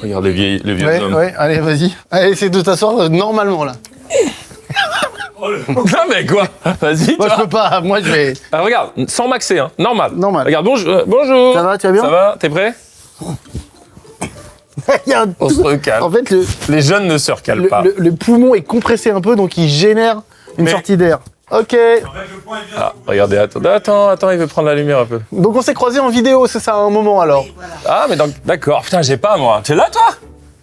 Regarde les vieux Ouais, hommes. ouais, allez, vas-y. Allez, essaie de t'asseoir normalement, là. Non mais quoi? Vas-y, Moi, toi. je peux pas. Moi, je vais... Ah, regarde, sans maxer, hein. Normal. Normal. Regarde, bonjour. Ça va, tu vas bien? Ça va, t'es prêt? Il y a un On se recale. En fait, Les jeunes ne se recalent pas. le poumon est compressé un peu, donc il génère une Mais- sortie d'air. Ok. Ah, regardez, attends, il veut prendre la lumière un peu. Donc on s'est croisés en vidéo, c'est ça, à un moment, alors. Ah, mais d'accord. Putain, j'ai pas, moi. Tu es là, toi?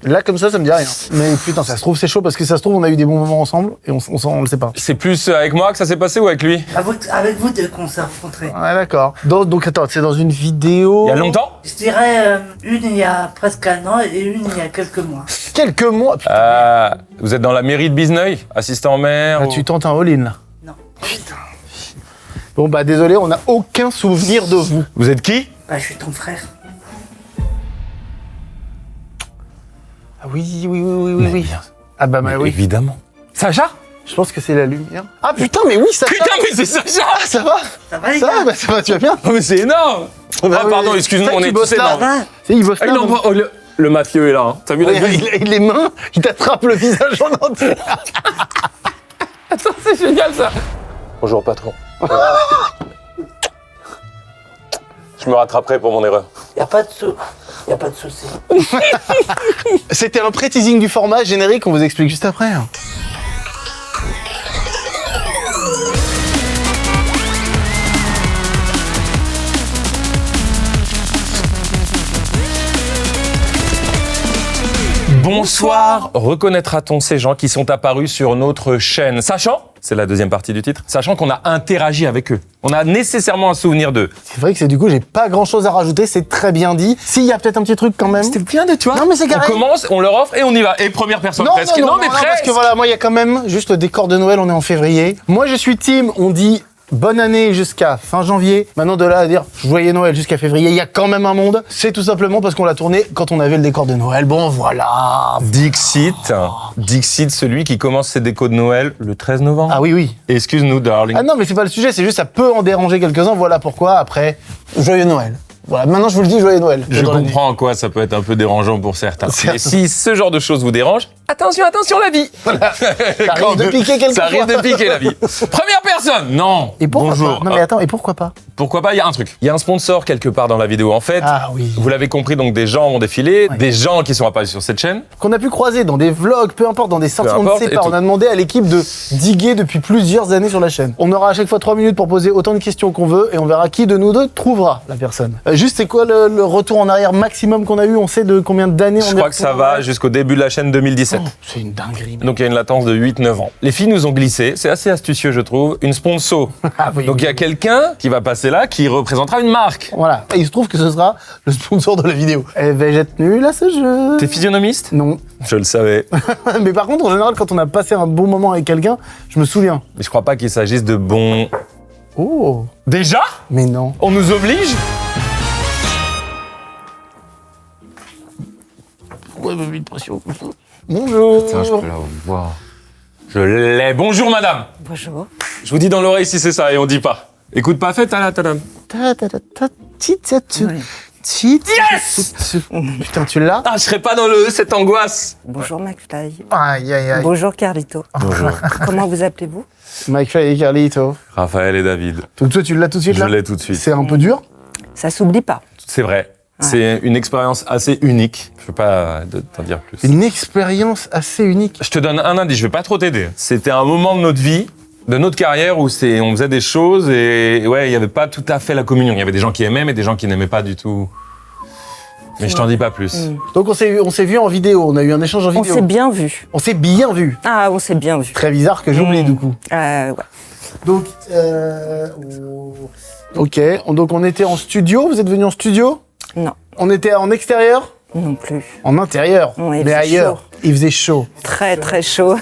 Là, comme ça me dit rien. Mais putain, ça se trouve, c'est chaud, parce que ça se trouve, on a eu des bons moments ensemble, et on le sait pas. C'est plus avec moi que ça s'est passé ou avec lui? Avec vous deux qu'on s'est rencontrés. Ouais, d'accord. Donc attends, c'est dans une vidéo... Il y a longtemps? Je dirais une il y a presque un an et une il y a quelques mois. Quelques mois. Putain, Vous êtes dans la mairie de Bizneuil? Assistant au maire? ah, ou- tu tentes un all-in, là. Non. Bon, bah désolé, on n'a aucun souvenir de vous. Vous êtes qui? Bah, je suis ton frère. Ah oui. Ah bah oui. Évidemment. Sacha? Je pense que c'est la lumière. Ah putain, mais oui, ça Putain, mais c'est Sacha! Ah, ça va. Ça va les Ça gars va, bah ça va, tu vas bien. Oh, mais c'est énorme! Bah Ah, oui, pardon, oui. excuse-nous, C'est on vrai est qu'il bosse tous là. énormes. va. C'est, il bosse Ah, là. il envoie- oh, le mafieux est là, hein. T'as vu la Ouais, gueule? il les mains, il t'attrape le visage en entier. Attends, c'est génial ça! Bonjour, patron. Je me rattraperai pour mon erreur. Y a pas de souci. C'était un pré-teasing du format générique, on vous explique juste après. Bonsoir. Reconnaîtra-t-on ces gens qui sont apparus sur notre chaîne? Sachant, c'est la deuxième partie du titre, sachant qu'on a interagi avec eux. On a nécessairement un souvenir d'eux. C'est vrai que c'est du coup, j'ai pas grand chose à rajouter, c'est très bien dit. S'il y a peut-être un petit truc quand même. C'était bien de toi. Non, mais c'est carré. On commence, on leur offre et on y va. Et première personne presque. Mais presque. parce que voilà, moi, il y a quand même juste le décor de Noël, on est en février. Moi, je suis team, on dit bonne année jusqu'à fin janvier. Maintenant, de là à dire joyeux Noël jusqu'à février, il y a quand même un monde. C'est tout simplement parce qu'on l'a tourné quand on avait le décor de Noël. Bon, voilà. Dixit, celui qui commence ses décos de Noël le 13 novembre. Ah oui, oui. Excuse-nous, darling. Ah non, mais c'est pas le sujet, c'est juste ça peut en déranger quelques-uns. Voilà pourquoi, après, joyeux Noël. Voilà, maintenant je vous le dis, joyeux Noël. Je Dans l'année. comprends en quoi ça peut être un peu dérangeant pour certains. Certes. Mais si ce genre de choses vous dérange, attention, la vie. Ça risque de piquer quelquefois. Ça risque de piquer la vie. Première personne, non. Et pourquoi Bonjour. pas? Non mais attends, et pourquoi pas? Pourquoi pas? Il y a un truc. Il y a un sponsor quelque part dans la vidéo. En fait, Ah oui. vous l'avez compris, donc des gens ont défilé, Ouais. des gens qui sont apparus sur cette chaîne. Qu'on a pu croiser dans des vlogs, peu importe, dans des sorties, Peu on ne importe, sait et pas. tout. On a demandé à l'équipe de diguer depuis plusieurs années sur la chaîne. On aura à chaque fois 3 minutes pour poser autant de questions qu'on veut et on verra qui de nous deux trouvera la personne. Juste, c'est quoi le retour en arrière maximum qu'on a eu? On sait de combien d'années on est Je crois que ça retourné en va arrière jusqu'au début de la chaîne 2017. Oh, c'est une dinguerie. Donc il y a une latence de 8-9 ans. Les filles nous ont glissé, c'est assez astucieux je trouve, une sponsor. Ah oui, Donc il y a oui. quelqu'un qui va passer là qui représentera une marque. Voilà. Et il se trouve que ce sera le sponsor de la vidéo. Eh ben, j'ai tenu là ce jeu. T'es physionomiste? Non. Je le savais. Mais par contre, en général, quand on a passé un bon moment avec quelqu'un, je me souviens. Mais je crois pas qu'il s'agisse de bons... Oh. Déjà? Mais non. On nous oblige? Ouais, bah, vite, pression. Bonjour. la voir. Je l'ai. Bonjour madame. Bonjour. Je vous dis dans l'oreille si c'est ça et on dit pas. Écoute pas, fais ta ta. Ta, ta, ta, ta, ti, ta, tu. Oui. Ti, ti, Yes tu, tu. Putain, tu l'as? Ah, je serais pas dans cette angoisse. Bonjour McFly. Aïe, aïe, aïe. Bonjour Carlito. Bonjour. Comment vous appelez-vous? Mike Fay et Carlito. Raphaël et David. Donc toi, tu l'as tout de suite Je là? l'ai tout de suite. C'est un peu dur? Ça s'oublie pas. C'est vrai. C'est une expérience assez unique. Je peux pas t'en dire plus. Une expérience assez unique. Je te donne un indice, je vais pas trop t'aider. C'était un moment de notre vie, de notre carrière où on faisait des choses et ouais, il y avait pas tout à fait la communion. Il y avait des gens qui aimaient mais des gens qui n'aimaient pas du tout. Mais je t'en dis pas plus. Donc on s'est vu en vidéo, on a eu un échange en On vidéo. s'est bien vu. On s'est bien vu. Ah, on s'est bien vu. Très bizarre que j'oublie du coup. Ouais. Donc, ok, donc on était en studio, vous êtes venu en studio? Non, On était en extérieur? non plus. En intérieur, Ouais, il mais faisait ailleurs. chaud. Il faisait chaud. Très très chaud.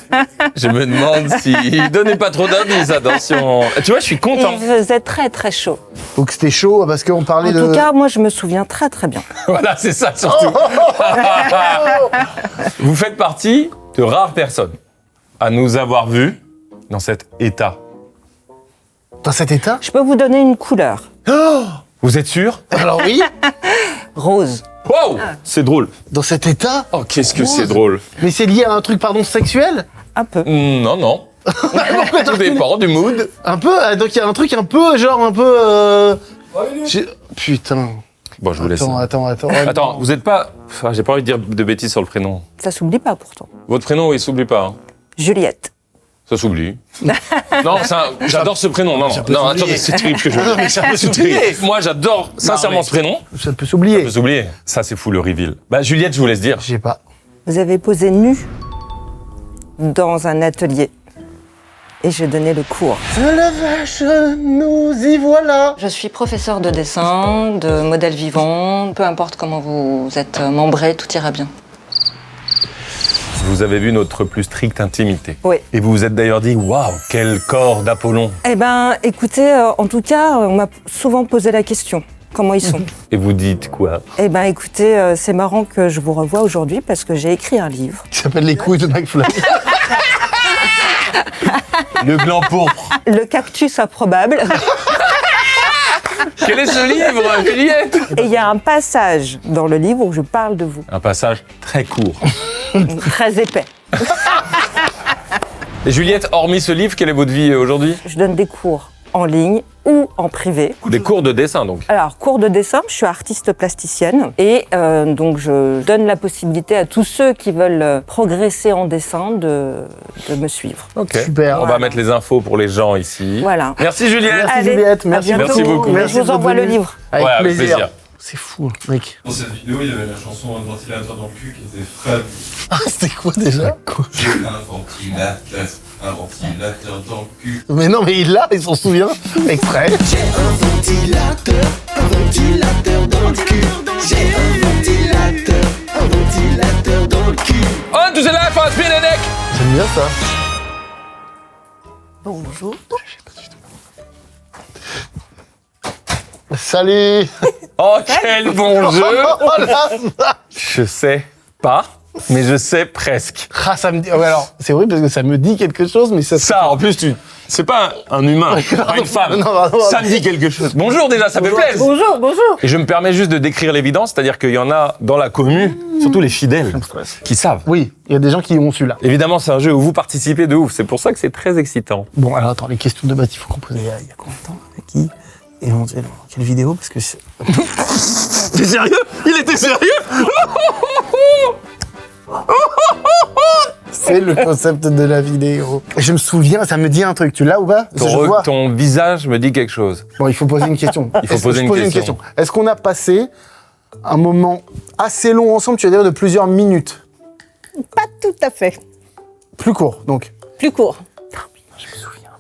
Je me demande s'il donnait pas trop d'indices, attention. Tu vois, je suis content. Il faisait très très chaud. Donc c'était chaud parce qu'on parlait En de... tout cas, moi je me souviens très très bien. Voilà, c'est ça surtout. Vous faites partie de rares personnes à nous avoir vus dans cet état. Dans cet état? Je peux vous donner une couleur. Oh, Vous êtes sûr? alors oui. Rose. Waouh, c'est drôle. Dans cet état? Oh, qu'est-ce que c'est drôle. Mais c'est lié à un truc, pardon, sexuel? Un peu. Non, non. Tout dépend du mood. Un peu, donc il y a un truc un peu, genre un peu... Putain. Bon, je vous laisse. Attends. Attends, vous êtes pas... Enfin, j'ai pas envie de dire de bêtises sur le prénom. Ça s'oublie pas pourtant. Votre prénom, il s'oublie pas. Hein. Juliette. Ça s'oublie. Non, j'adore ce prénom. Non, attendez, c'est terrible que je... Non, mais ça peut C'est s'oublier. terrible. Moi, j'adore sincèrement ce prénom. Ça peut s'oublier. Je peux oublier. Ça, c'est fou, le reveal. Bah, Juliette, je vous laisse dire. Je sais pas. Vous avez posé nu dans un atelier et j'ai donné le cours. Oh la vache, nous y voilà. Je suis professeur de dessin, de modèle vivant. Peu importe comment vous êtes membré, tout ira bien. Vous avez vu notre plus stricte intimité. Oui. Et vous vous êtes d'ailleurs dit, waouh, quel corps d'Apollon. Eh ben, écoutez, en tout cas, on m'a souvent posé la question. Comment ils sont? Et vous dites quoi? Eh ben, écoutez, c'est marrant que je vous revoie aujourd'hui parce que j'ai écrit un livre. Qui s'appelle Les couilles de McFly. Le gland pourpre. Le cactus improbable. Quel est ce livre, Juliette? Et il y a un passage dans le livre où je parle de vous. Un passage très court. Très épais. Et Juliette, hormis ce livre, quelle est votre vie aujourd'hui? Je donne des cours en ligne ou en privé. Des cours de dessin, donc. Alors, cours de dessin, je suis artiste plasticienne et donc je donne la possibilité à tous ceux qui veulent progresser en dessin de me suivre. Ok. Super. On va mettre les infos pour les gens ici. Voilà. Merci Juliette. Merci Allez, Juliette, merci à bientôt. Merci beaucoup. Merci Je vous d'être envoie le venue. livre. Avec Ouais, avec plaisir. plaisir. C'est fou, mec. Dans cette vidéo, il y avait la chanson Un ventilateur dans le cul qui était fabuleux. Ah, c'était quoi déjà? J'ai un ventilateur dans le cul. Mais non, mais il s'en souvient. Extrait. J'ai un ventilateur dans le cul. J'ai un ventilateur dans le cul. On to the left, on spin the deck. J'aime bien ça. Bonjour. Salut. Oh, quel bon jeu. Oh la vache. Je sais pas, mais je sais presque. Ah, ça me dit... ouais, alors, c'est horrible parce que ça me dit quelque chose, mais ça... Ça, en plus, c'est pas un humain, pas une femme. Non, pardon. Ça me dit quelque chose. Bonjour déjà, ça fait plaisir. Bonjour. Et je me permets juste de décrire l'évidence, c'est-à-dire qu'il y en a dans la commu, surtout les fidèles, qui savent. Oui, il y a des gens qui ont su là. Évidemment, c'est un jeu où vous participez de ouf. C'est pour ça que c'est très excitant. Bon, alors attends, les questions de base, il faut qu'on pose il y a combien de temps? Avec qui? Éventuellement, quelle vidéo? Parce que c'est... T'es sérieux? Il était sérieux? C'est le concept de la vidéo. Je me souviens, ça me dit un truc. Tu l'as ou pas? Parce que je vois. Ton visage me dit quelque chose. Bon, il faut poser une question. Il faut Est-ce- poser je une pose question. Est-ce qu'on a passé un moment assez long ensemble, tu vas dire de plusieurs minutes? Pas tout à fait. Plus court, donc. Plus court.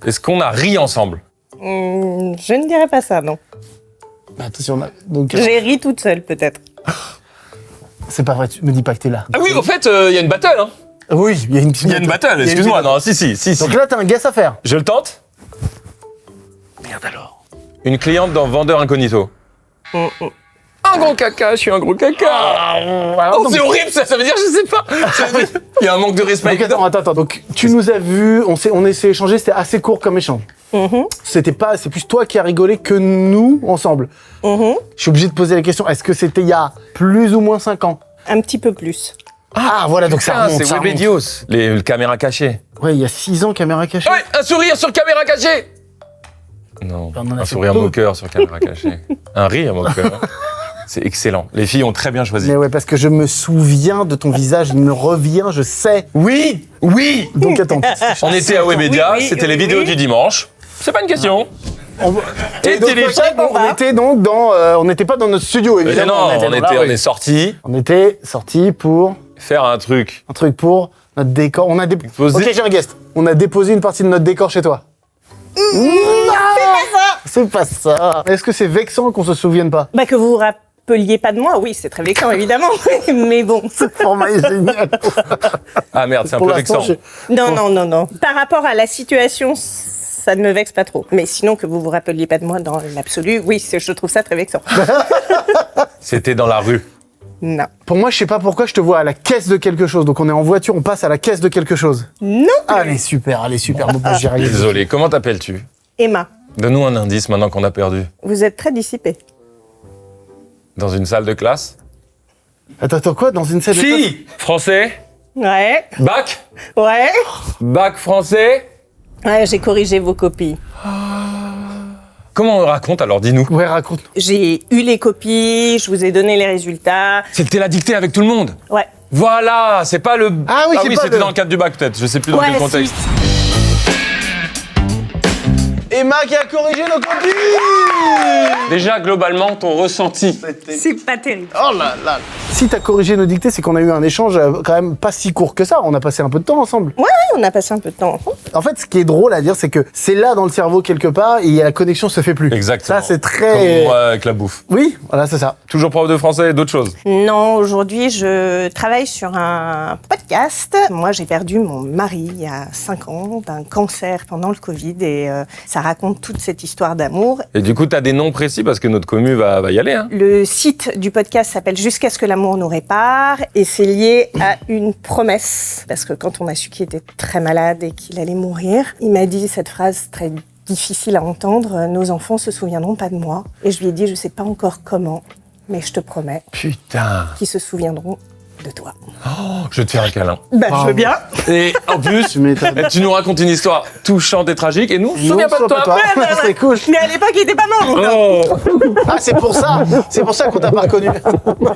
Est-ce qu'on a ri ensemble? Je ne dirais pas ça, non. Mais attention, donc, J'ai ri toute seule, peut-être. c'est pas vrai, tu me dis pas que t'es là. Ah oui, au fait, il y a une battle, hein. Oui, il y a une petite... Il y a une battle, excuse-moi. Non, si. Donc là, t'as un guess à faire. Je le tente? Merde alors. Une cliente dans Vendeur Incognito. Un gros caca, je suis un gros caca. Oh, c'est horrible ça veut dire, je sais pas. Il y a un manque de respect. Donc attends. Donc tu nous as vus, on s'est échangé, c'était assez court comme échange. C'était pas, c'est plus toi qui as rigolé que nous ensemble. Je suis obligé de poser la question, est-ce que c'était il y a plus ou moins 5 ans? Un petit peu plus. Ah voilà, donc ça Ah, remonte. c'est ça remonte. Webedios. Les caméras cachées. Ouais, il y a 6 ans, caméra cachée. Ouais, un sourire sur caméra cachée. Non, On en a un fait sourire peu. moqueur sur caméra cachée. Un rire moqueur. C'est excellent. Les filles ont très bien choisi. Mais ouais, parce que je me souviens de ton visage, il me revient, je sais. Oui. Donc attends. On était à Webedia, Oui, c'était les oui. vidéos du dimanche. C'est pas une question. Et donc, on était donc dans, on n'était pas dans notre studio Mais évidemment. non, dans la on rue. est sortis On était sortis pour faire un truc. un truc pour notre décor. On a Déposer. Ok, j'ai un guest. On a déposé une partie de notre décor chez toi. C'est pas ça. Est-ce que c'est vexant qu'on se souvienne pas? Bah, que vous vous rappeliez pas de moi, oui, c'est très vexant, évidemment. Mais bon. Ce format est génial. Ah merde, c'est un Pour peu l'instant, vexant. Non. Par rapport à la situation, ça ne me vexe pas trop. Mais sinon, que vous vous rappeliez pas de moi dans l'absolu, oui, je trouve ça très vexant. C'était dans la rue. Non. Pour moi, je sais pas pourquoi je te vois à la caisse de quelque chose. Donc on est en voiture, on passe à la caisse de quelque chose. Non. Allez, super. Bon, bah, j'y arrive. Désolé, comment t'appelles-tu? Emma, Donne-nous un indice maintenant qu'on a perdu. vous êtes très dissipée. Dans une salle de classe? Attends, quoi? Dans une scène de Si. Français. Ouais, Bac. ouais. Bac français. Ouais, j'ai corrigé vos copies. Comment on raconte alors, dis-nous. Ouais, raconte. J'ai eu les copies, je vous ai donné les résultats. C'était la dictée avec tout le monde. Ouais. Voilà, c'est pas le. Ah oui, c'est pas c'était le- dans le cadre du bac peut-être. Je sais plus dans Ouais, quel contexte. Emma qui a corrigé nos copies. Déjà, globalement, ton ressenti. C'est pas terrible. Oh là là. Si t'as corrigé nos dictées, c'est qu'on a eu un échange quand même pas si court que ça. On a passé un peu de temps ensemble. Ouais, on a passé un peu de temps ensemble. En fait, ce qui est drôle à dire, c'est que c'est là dans le cerveau quelque part et la connexion se fait plus. Exactement. Ça, c'est Comme très. moi avec la bouffe. Oui, voilà, c'est ça. Toujours prof de français et d'autres choses. Non, aujourd'hui, je travaille sur un podcast. Moi, j'ai perdu mon mari il y a 5 ans d'un cancer pendant le Covid et ça raconte toute cette histoire d'amour. Et du coup, t'as des noms précis parce que notre commu va y aller. Hein. Le site du podcast s'appelle Jusqu'à ce que l'amour nous répare et c'est lié à une promesse. Parce que quand on a su qu'il était très malade et qu'il allait mourir, il m'a dit cette phrase très difficile à entendre, nos enfants se souviendront pas de moi. Et je lui ai dit, je sais pas encore comment, mais je te promets Putain. qu'ils se souviendront de toi. Je vais te faire un câlin. Bah, je veux bien. Et en plus, Tu m'étonnes. tu nous racontes une histoire touchante et tragique et nous, on se souvient Non, pas de sois toi. C'est cool. Mais à l'époque, il était pas mort. Oh. Ah, c'est pour ça qu'on t'a pas reconnu.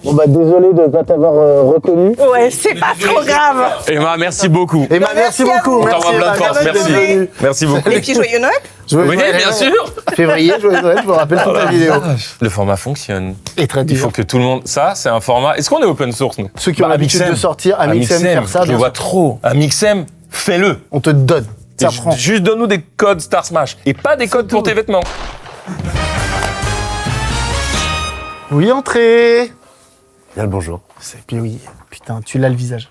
Bon bah désolé de pas t'avoir reconnu. Ouais, c'est pas trop grave. Emma, merci beaucoup. Emma, merci Merci à beaucoup. vous. On t'envoie plein de force, d'être merci. venue. Merci beaucoup. Et puis, joyeux Noël. Joyeux Oui, Noël. bien sûr. Février, joyeux Noël, je vous rappelle toute la vidéo. Le format fonctionne. Et très Il faut dur. que tout le monde. Ça, c'est un format. Est-ce qu'on est open source, nous? Ceux qui ont l'habitude Amixem. de sortir, Amixem, faire ça, je le bien vois sûr. trop. Amixem, fais-le. On te donne. Ça Et prend. juste donne-nous des codes Star Smash. Et pas des codes pour tout. tes vêtements. Oui, entrez. Bien le bonjour. Puis oui, putain, tu l'as le visage.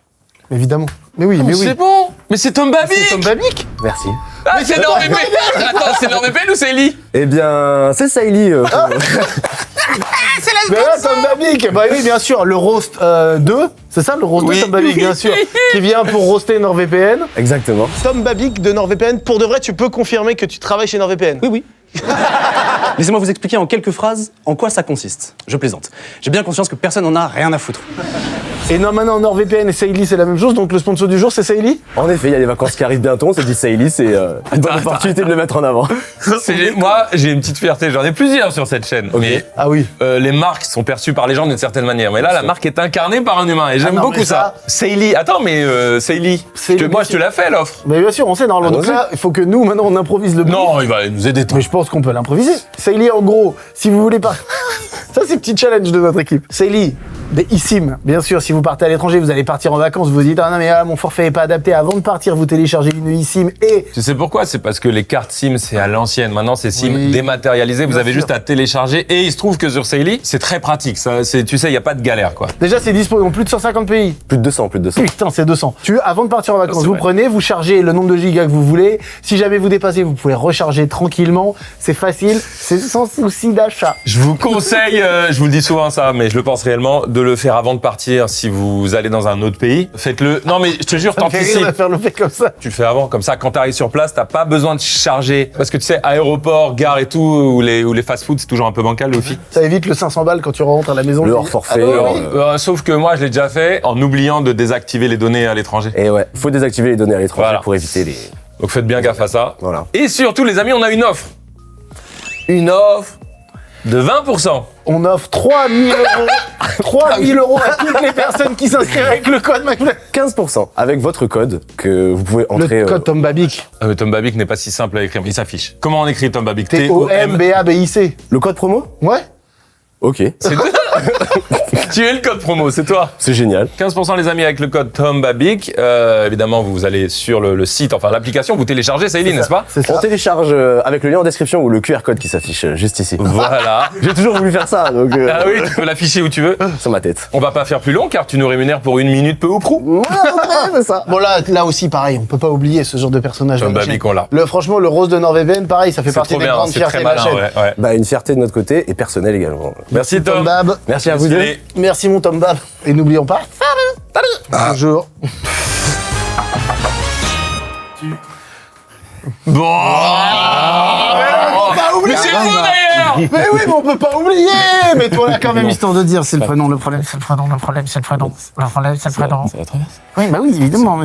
Évidemment. Mais oui, mais oui. C'est bon. Mais c'est Tom Babic. C'est Tom Babic. Merci. Ah, c'est NordVPN. Attends, c'est NordVPN ou c'est Ellie? Eh bien, c'est Saïli. Mais là, Tom Babic. Bah oui, bien sûr, le roast 2. C'est ça, le roast Oui. de Tom Babic, bien sûr. Qui vient pour roaster NordVPN. Exactement. Tom Babic de NordVPN. Pour de vrai, tu peux confirmer que tu travailles chez NordVPN. Oui, oui. Laissez-moi vous expliquer en quelques phrases en quoi ça consiste. Je plaisante. J'ai bien conscience que personne n'en a rien à foutre. Et non, maintenant, NordVPN et Saïli, c'est la même chose. Donc le sponsor du jour, c'est Saïli. En effet, il y a les vacances qui arrivent bientôt. On s'est dit Saïli, c'est une bonne opportunité de le mettre en avant. Moi, j'ai une petite fierté. J'en ai plusieurs sur cette chaîne. Ok. Mais Ah oui. les marques sont perçues par les gens d'une certaine manière. Mais là, la marque est incarnée par un humain. Et j'aime non, beaucoup mais ça. Saïli. Attends, mais Saïli. Saïli, Moi, je te l'ai fait, l'offre. Mais bien sûr, on sait normalement. Donc Allons-y. là, il faut que nous, maintenant, on improvise le brief. Non, il va nous aider, toi. Mais je pense qu'on peut l'improviser. Saïli, en gros, si vous voulez pas. Ça, c'est le petit challenge de notre équipe. Saïli, des eSIM. Bien sûr, si vous partez à l'étranger, vous allez partir en vacances, vous vous dites, ah non, mais ah, mon forfait est pas adapté. Avant de partir, vous téléchargez une eSIM et. Tu sais pourquoi? C'est parce que les cartes SIM, c'est à l'ancienne. Maintenant, c'est SIM Oui. dématérialisé. Vous Bien avez sûr. juste à télécharger. Et il se trouve que sur Saïli, c'est très pratique. Ça, tu sais, il n'y a pas de galère, quoi. Déjà, c'est dispo dans plus de 150 pays. Plus de 200, plus de 200. Putain, c'est 200. Avant de partir en vacances, C'est vous vrai. prenez, vous chargez le nombre de gigas que vous voulez. Si jamais vous dépassez, vous pouvez recharger tranquillement. C'est facile, c'est sans souci d'achat. Je vous conseille, je vous le dis souvent ça, mais je le pense réellement, de le faire avant de partir. Si vous allez dans un autre pays, faites-le. Non, mais je te jure, Ça me fait rire t'anticipes. de faire le fait comme ça. Tu le fais avant, comme ça, quand t'arrives sur place, t'as pas besoin de charger. Parce que tu sais, aéroport, gare et tout, ou les fast-food, c'est toujours un peu bancal, Lofi. Ça évite le 500 balles quand tu rentres à la maison. Le hors forfait. Ah, oui. Sauf que moi, je l'ai déjà fait en oubliant de désactiver les données à l'étranger. Et ouais, faut désactiver les données à l'étranger Voilà. pour éviter les. Donc faites bien gaffe à ça. Voilà. Et surtout, les amis, on a une offre. Une offre de 20%. On offre 3 000 euros. 3 000 euros à toutes les personnes qui s'inscrivent avec le code McFly. 15% avec votre code que vous pouvez entrer. Le code Tom Babic. Ah, mais Tom Babic n'est pas si simple à écrire, mais il s'affiche. Comment on écrit Tom Babic? T-O-M-B-A-B-I-C. Le code promo. Ouais. Ok, C'est toi. Tu es le code promo, c'est toi. c'est génial. 15% les amis avec le code Tom Babic. Évidemment, vous allez sur le site, enfin l'application, vous téléchargez Saïli, n'est-ce pas? C'est On ça. télécharge avec le lien en description ou le QR code qui s'affiche juste ici. Voilà. J'ai toujours voulu faire ça, donc Ah oui, tu peux l'afficher où tu veux. sur ma tête. On va pas faire plus long car tu nous rémunères pour 1 minute peu ou prou. C'est ça. Bon là aussi pareil, on peut pas oublier ce genre de personnage. Tom de la Babic, chaîne. on l'a. Franchement, le rose de NordVPN, pareil, ça fait C'est partie trop des bien, grandes c'est fiertés très de la malin, chaîne. ouais. Bah, une fierté de notre côté et personnelle également. Merci Tom Tom. Bab. Merci à vous deux. Stylé. Merci mon Tom Bab. Et n'oublions pas. Salut. Bonjour. Bon. Mais c'est vous d'ailleurs. alors. Mais oui, mais on peut pas oublier. Mais toi là quand même, histoire de dire, c'est le prénom, le problème, c'est le prénom, le problème, c'est le prénom. Le problème, c'est le prénom. Ça va traverser. Oui, bah oui, évidemment.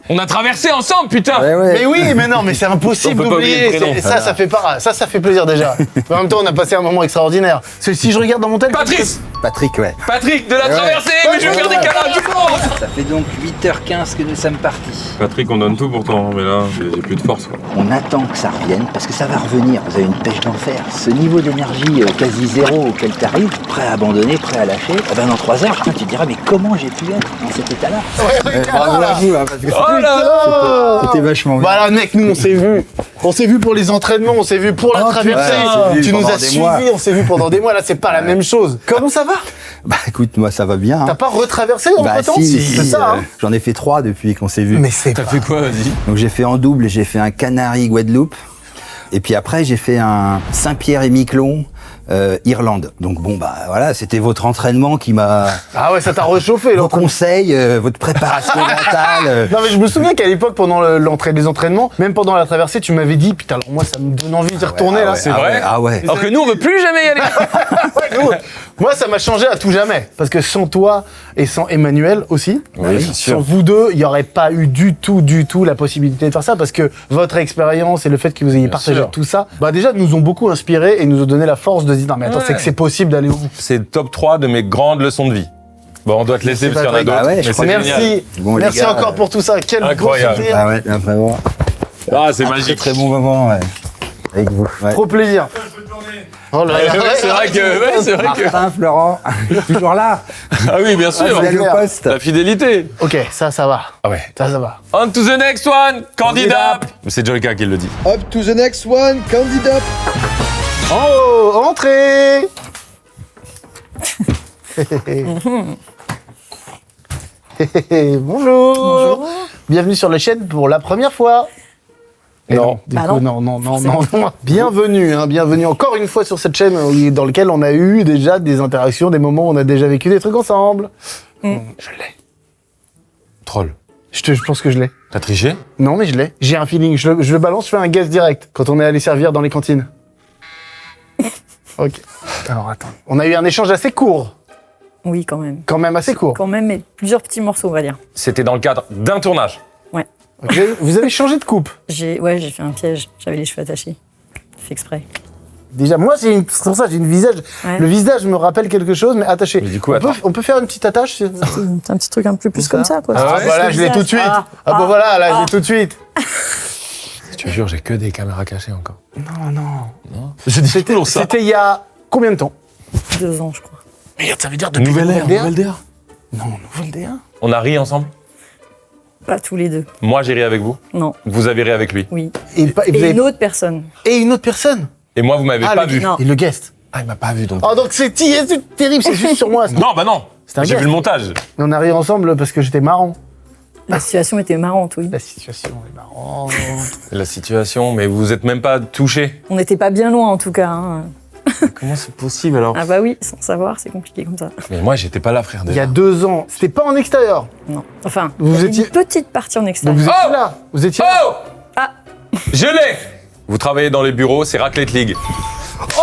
On a traversé ensemble, putain. Mais oui, mais non, mais c'est impossible On peut pas oublier d'oublier. le prénom. Ça, ça fait pas, ça fait plaisir déjà. Mais en même temps, on a passé un moment extraordinaire. Parce que si je regarde dans mon tel, Patrice. Patrick, ouais. Patrick de la traversée. Mais je vais faire des câlins à tout le monde. Ça fait donc 8h15 que nous sommes partis. Patrick, on donne tout pour toi, mais là, j'ai plus de force. Quoi. On attend que ça revienne, parce que ça va revenir. Vous avez une pêche d'enfer. Ce niveau d'énergie quasi zéro auquel tu arrives, prêt à abandonner, prêt à lâcher, eh ben dans 3 heures, putain, tu te diras, mais comment j'ai pu être dans cet état-là? bravo à vous, parce que Oh là. c'était vachement bien. Bah là, mec, nous on s'est vus. On s'est vus pour les entraînements, on s'est vus pour la traversée. ouais, Tu nous pendant as des mois. suivis, on s'est vus pendant des mois. Là, c'est pas la même chose. Comment ça va? Bah écoute, moi ça va bien. T'as pas retraversé entre Bah temps? si, C'est ça, hein? j'en ai fait 3 depuis qu'on s'est vu. Mais c'est T'as fait quoi, vas-y? Donc j'ai fait en double, j'ai fait un Canaries-Guadeloupe. Et puis après, j'ai fait un Saint-Pierre-et-Miquelon, Irlande. Donc bon, bah voilà, c'était votre entraînement qui m'a... Ah ouais, ça t'a réchauffé, Vos l'entraînement. conseils, votre préparation mentale. Non mais je me souviens qu'à l'époque, pendant les entraînements, même pendant la traversée, tu m'avais dit, putain, alors moi ça me donne envie d'y retourner là. C'est vrai. Ah ouais. Alors que nous, on veut plus jamais y aller. Ouais, nous, moi ça m'a changé à tout jamais. Parce que sans toi et sans Emmanuel aussi, Oui, bien sûr. sans vous deux, il n'y aurait pas eu du tout la possibilité de faire ça. Parce que votre expérience et le fait que vous ayez partagé sûr. tout ça, bah déjà nous ont beaucoup inspiré et nous ont donné la force de se dire, non mais attends, c'est que c'est possible d'aller au bout. C'est le top 3 de mes grandes leçons de vie. Bon, on doit te laisser parce qu'il y en a Patrick. d'autres. Ah ouais, mais je c'est Merci, génial. Bon, les merci gars, encore pour tout ça. Quel beau incroyable. souvenir. Ah ouais, là, vraiment. Ah, c'est Très magique. très bon moment, ouais. Avec vous. Ouais. Trop plaisir. Oh là là, C'est vrai que. Martin, Florent, toujours là. Ah oui, bien sûr. Fidèle au poste. La fidélité. Ok, ça va. Ah ouais. Ça va. On to the next one, candidat. C'est Jolka qui le dit. Up to the next one, candidat. Oh, entrez. Bonjour. Bienvenue sur la chaîne pour la première fois. Et Non. du coup, non. Bienvenue, bienvenue encore une fois sur cette chaîne dans laquelle on a eu déjà des interactions, des moments où on a déjà vécu des trucs ensemble. Je l'ai. Troll. Je pense que je l'ai. T'as triché? Non, mais je l'ai. J'ai un feeling. Je le balance, je fais un guess direct quand on est allé servir dans les cantines. Ok. Alors attends. On a eu un échange assez court. Oui, quand même. Quand même assez court. Quand même, mais plusieurs petits morceaux, on va dire. C'était dans le cadre d'un tournage. Ouais. Ok. Vous avez changé de coupe. J'ai fait un piège. J'avais les cheveux attachés. Fait exprès. Déjà, moi, c'est pour ça, j'ai une visage. Ouais. Le visage me rappelle quelque chose, mais attaché. Mais du coup, on peut faire une petite attache C'est un petit truc un peu plus comme ça, quoi. Ah, ouais, voilà, je l'ai tout de suite. Ah, bah voilà, là, je l'ai tout de suite. Je te jure, j'ai que des caméras cachées encore. Non. Je dis toujours ça. C'était il y a combien de temps 2 ans, je crois. Merde, ça veut dire depuis Nouvelle ère, DA? nouvelle DA. Non, nouvelle DA. On a ri ensemble. Pas tous les deux. Moi, j'ai ri avec vous. Non, Vous avez ri avec lui. oui. Et, vous Et avez- une autre personne. et une autre personne. Et moi, vous m'avez pas le... vu. Non. Et le guest. Ah, il m'a pas vu donc. Oh, donc c'est terrible, c'est juste sur moi. Non, bah non. C'était un J'ai guest. vu le montage. Mais on a ri ensemble parce que j'étais marrant. La situation était marrante, oui. La situation est marrante. La situation, mais vous êtes même pas touché. On n'était pas bien loin, en tout cas. hein. Comment c'est possible alors? Ah bah oui, sans savoir, c'est compliqué comme ça. Mais moi, j'étais pas là, frère. Il y a Déjà. 2 ans. C'était pas en extérieur. Non. Enfin, Vous il y avait étiez- une petite partie en Donc extérieur. vous étiez Oh là. Vous étiez là. Oh! Ah. Je l'ai! Vous travaillez dans les bureaux, c'est Raclette League. Oh,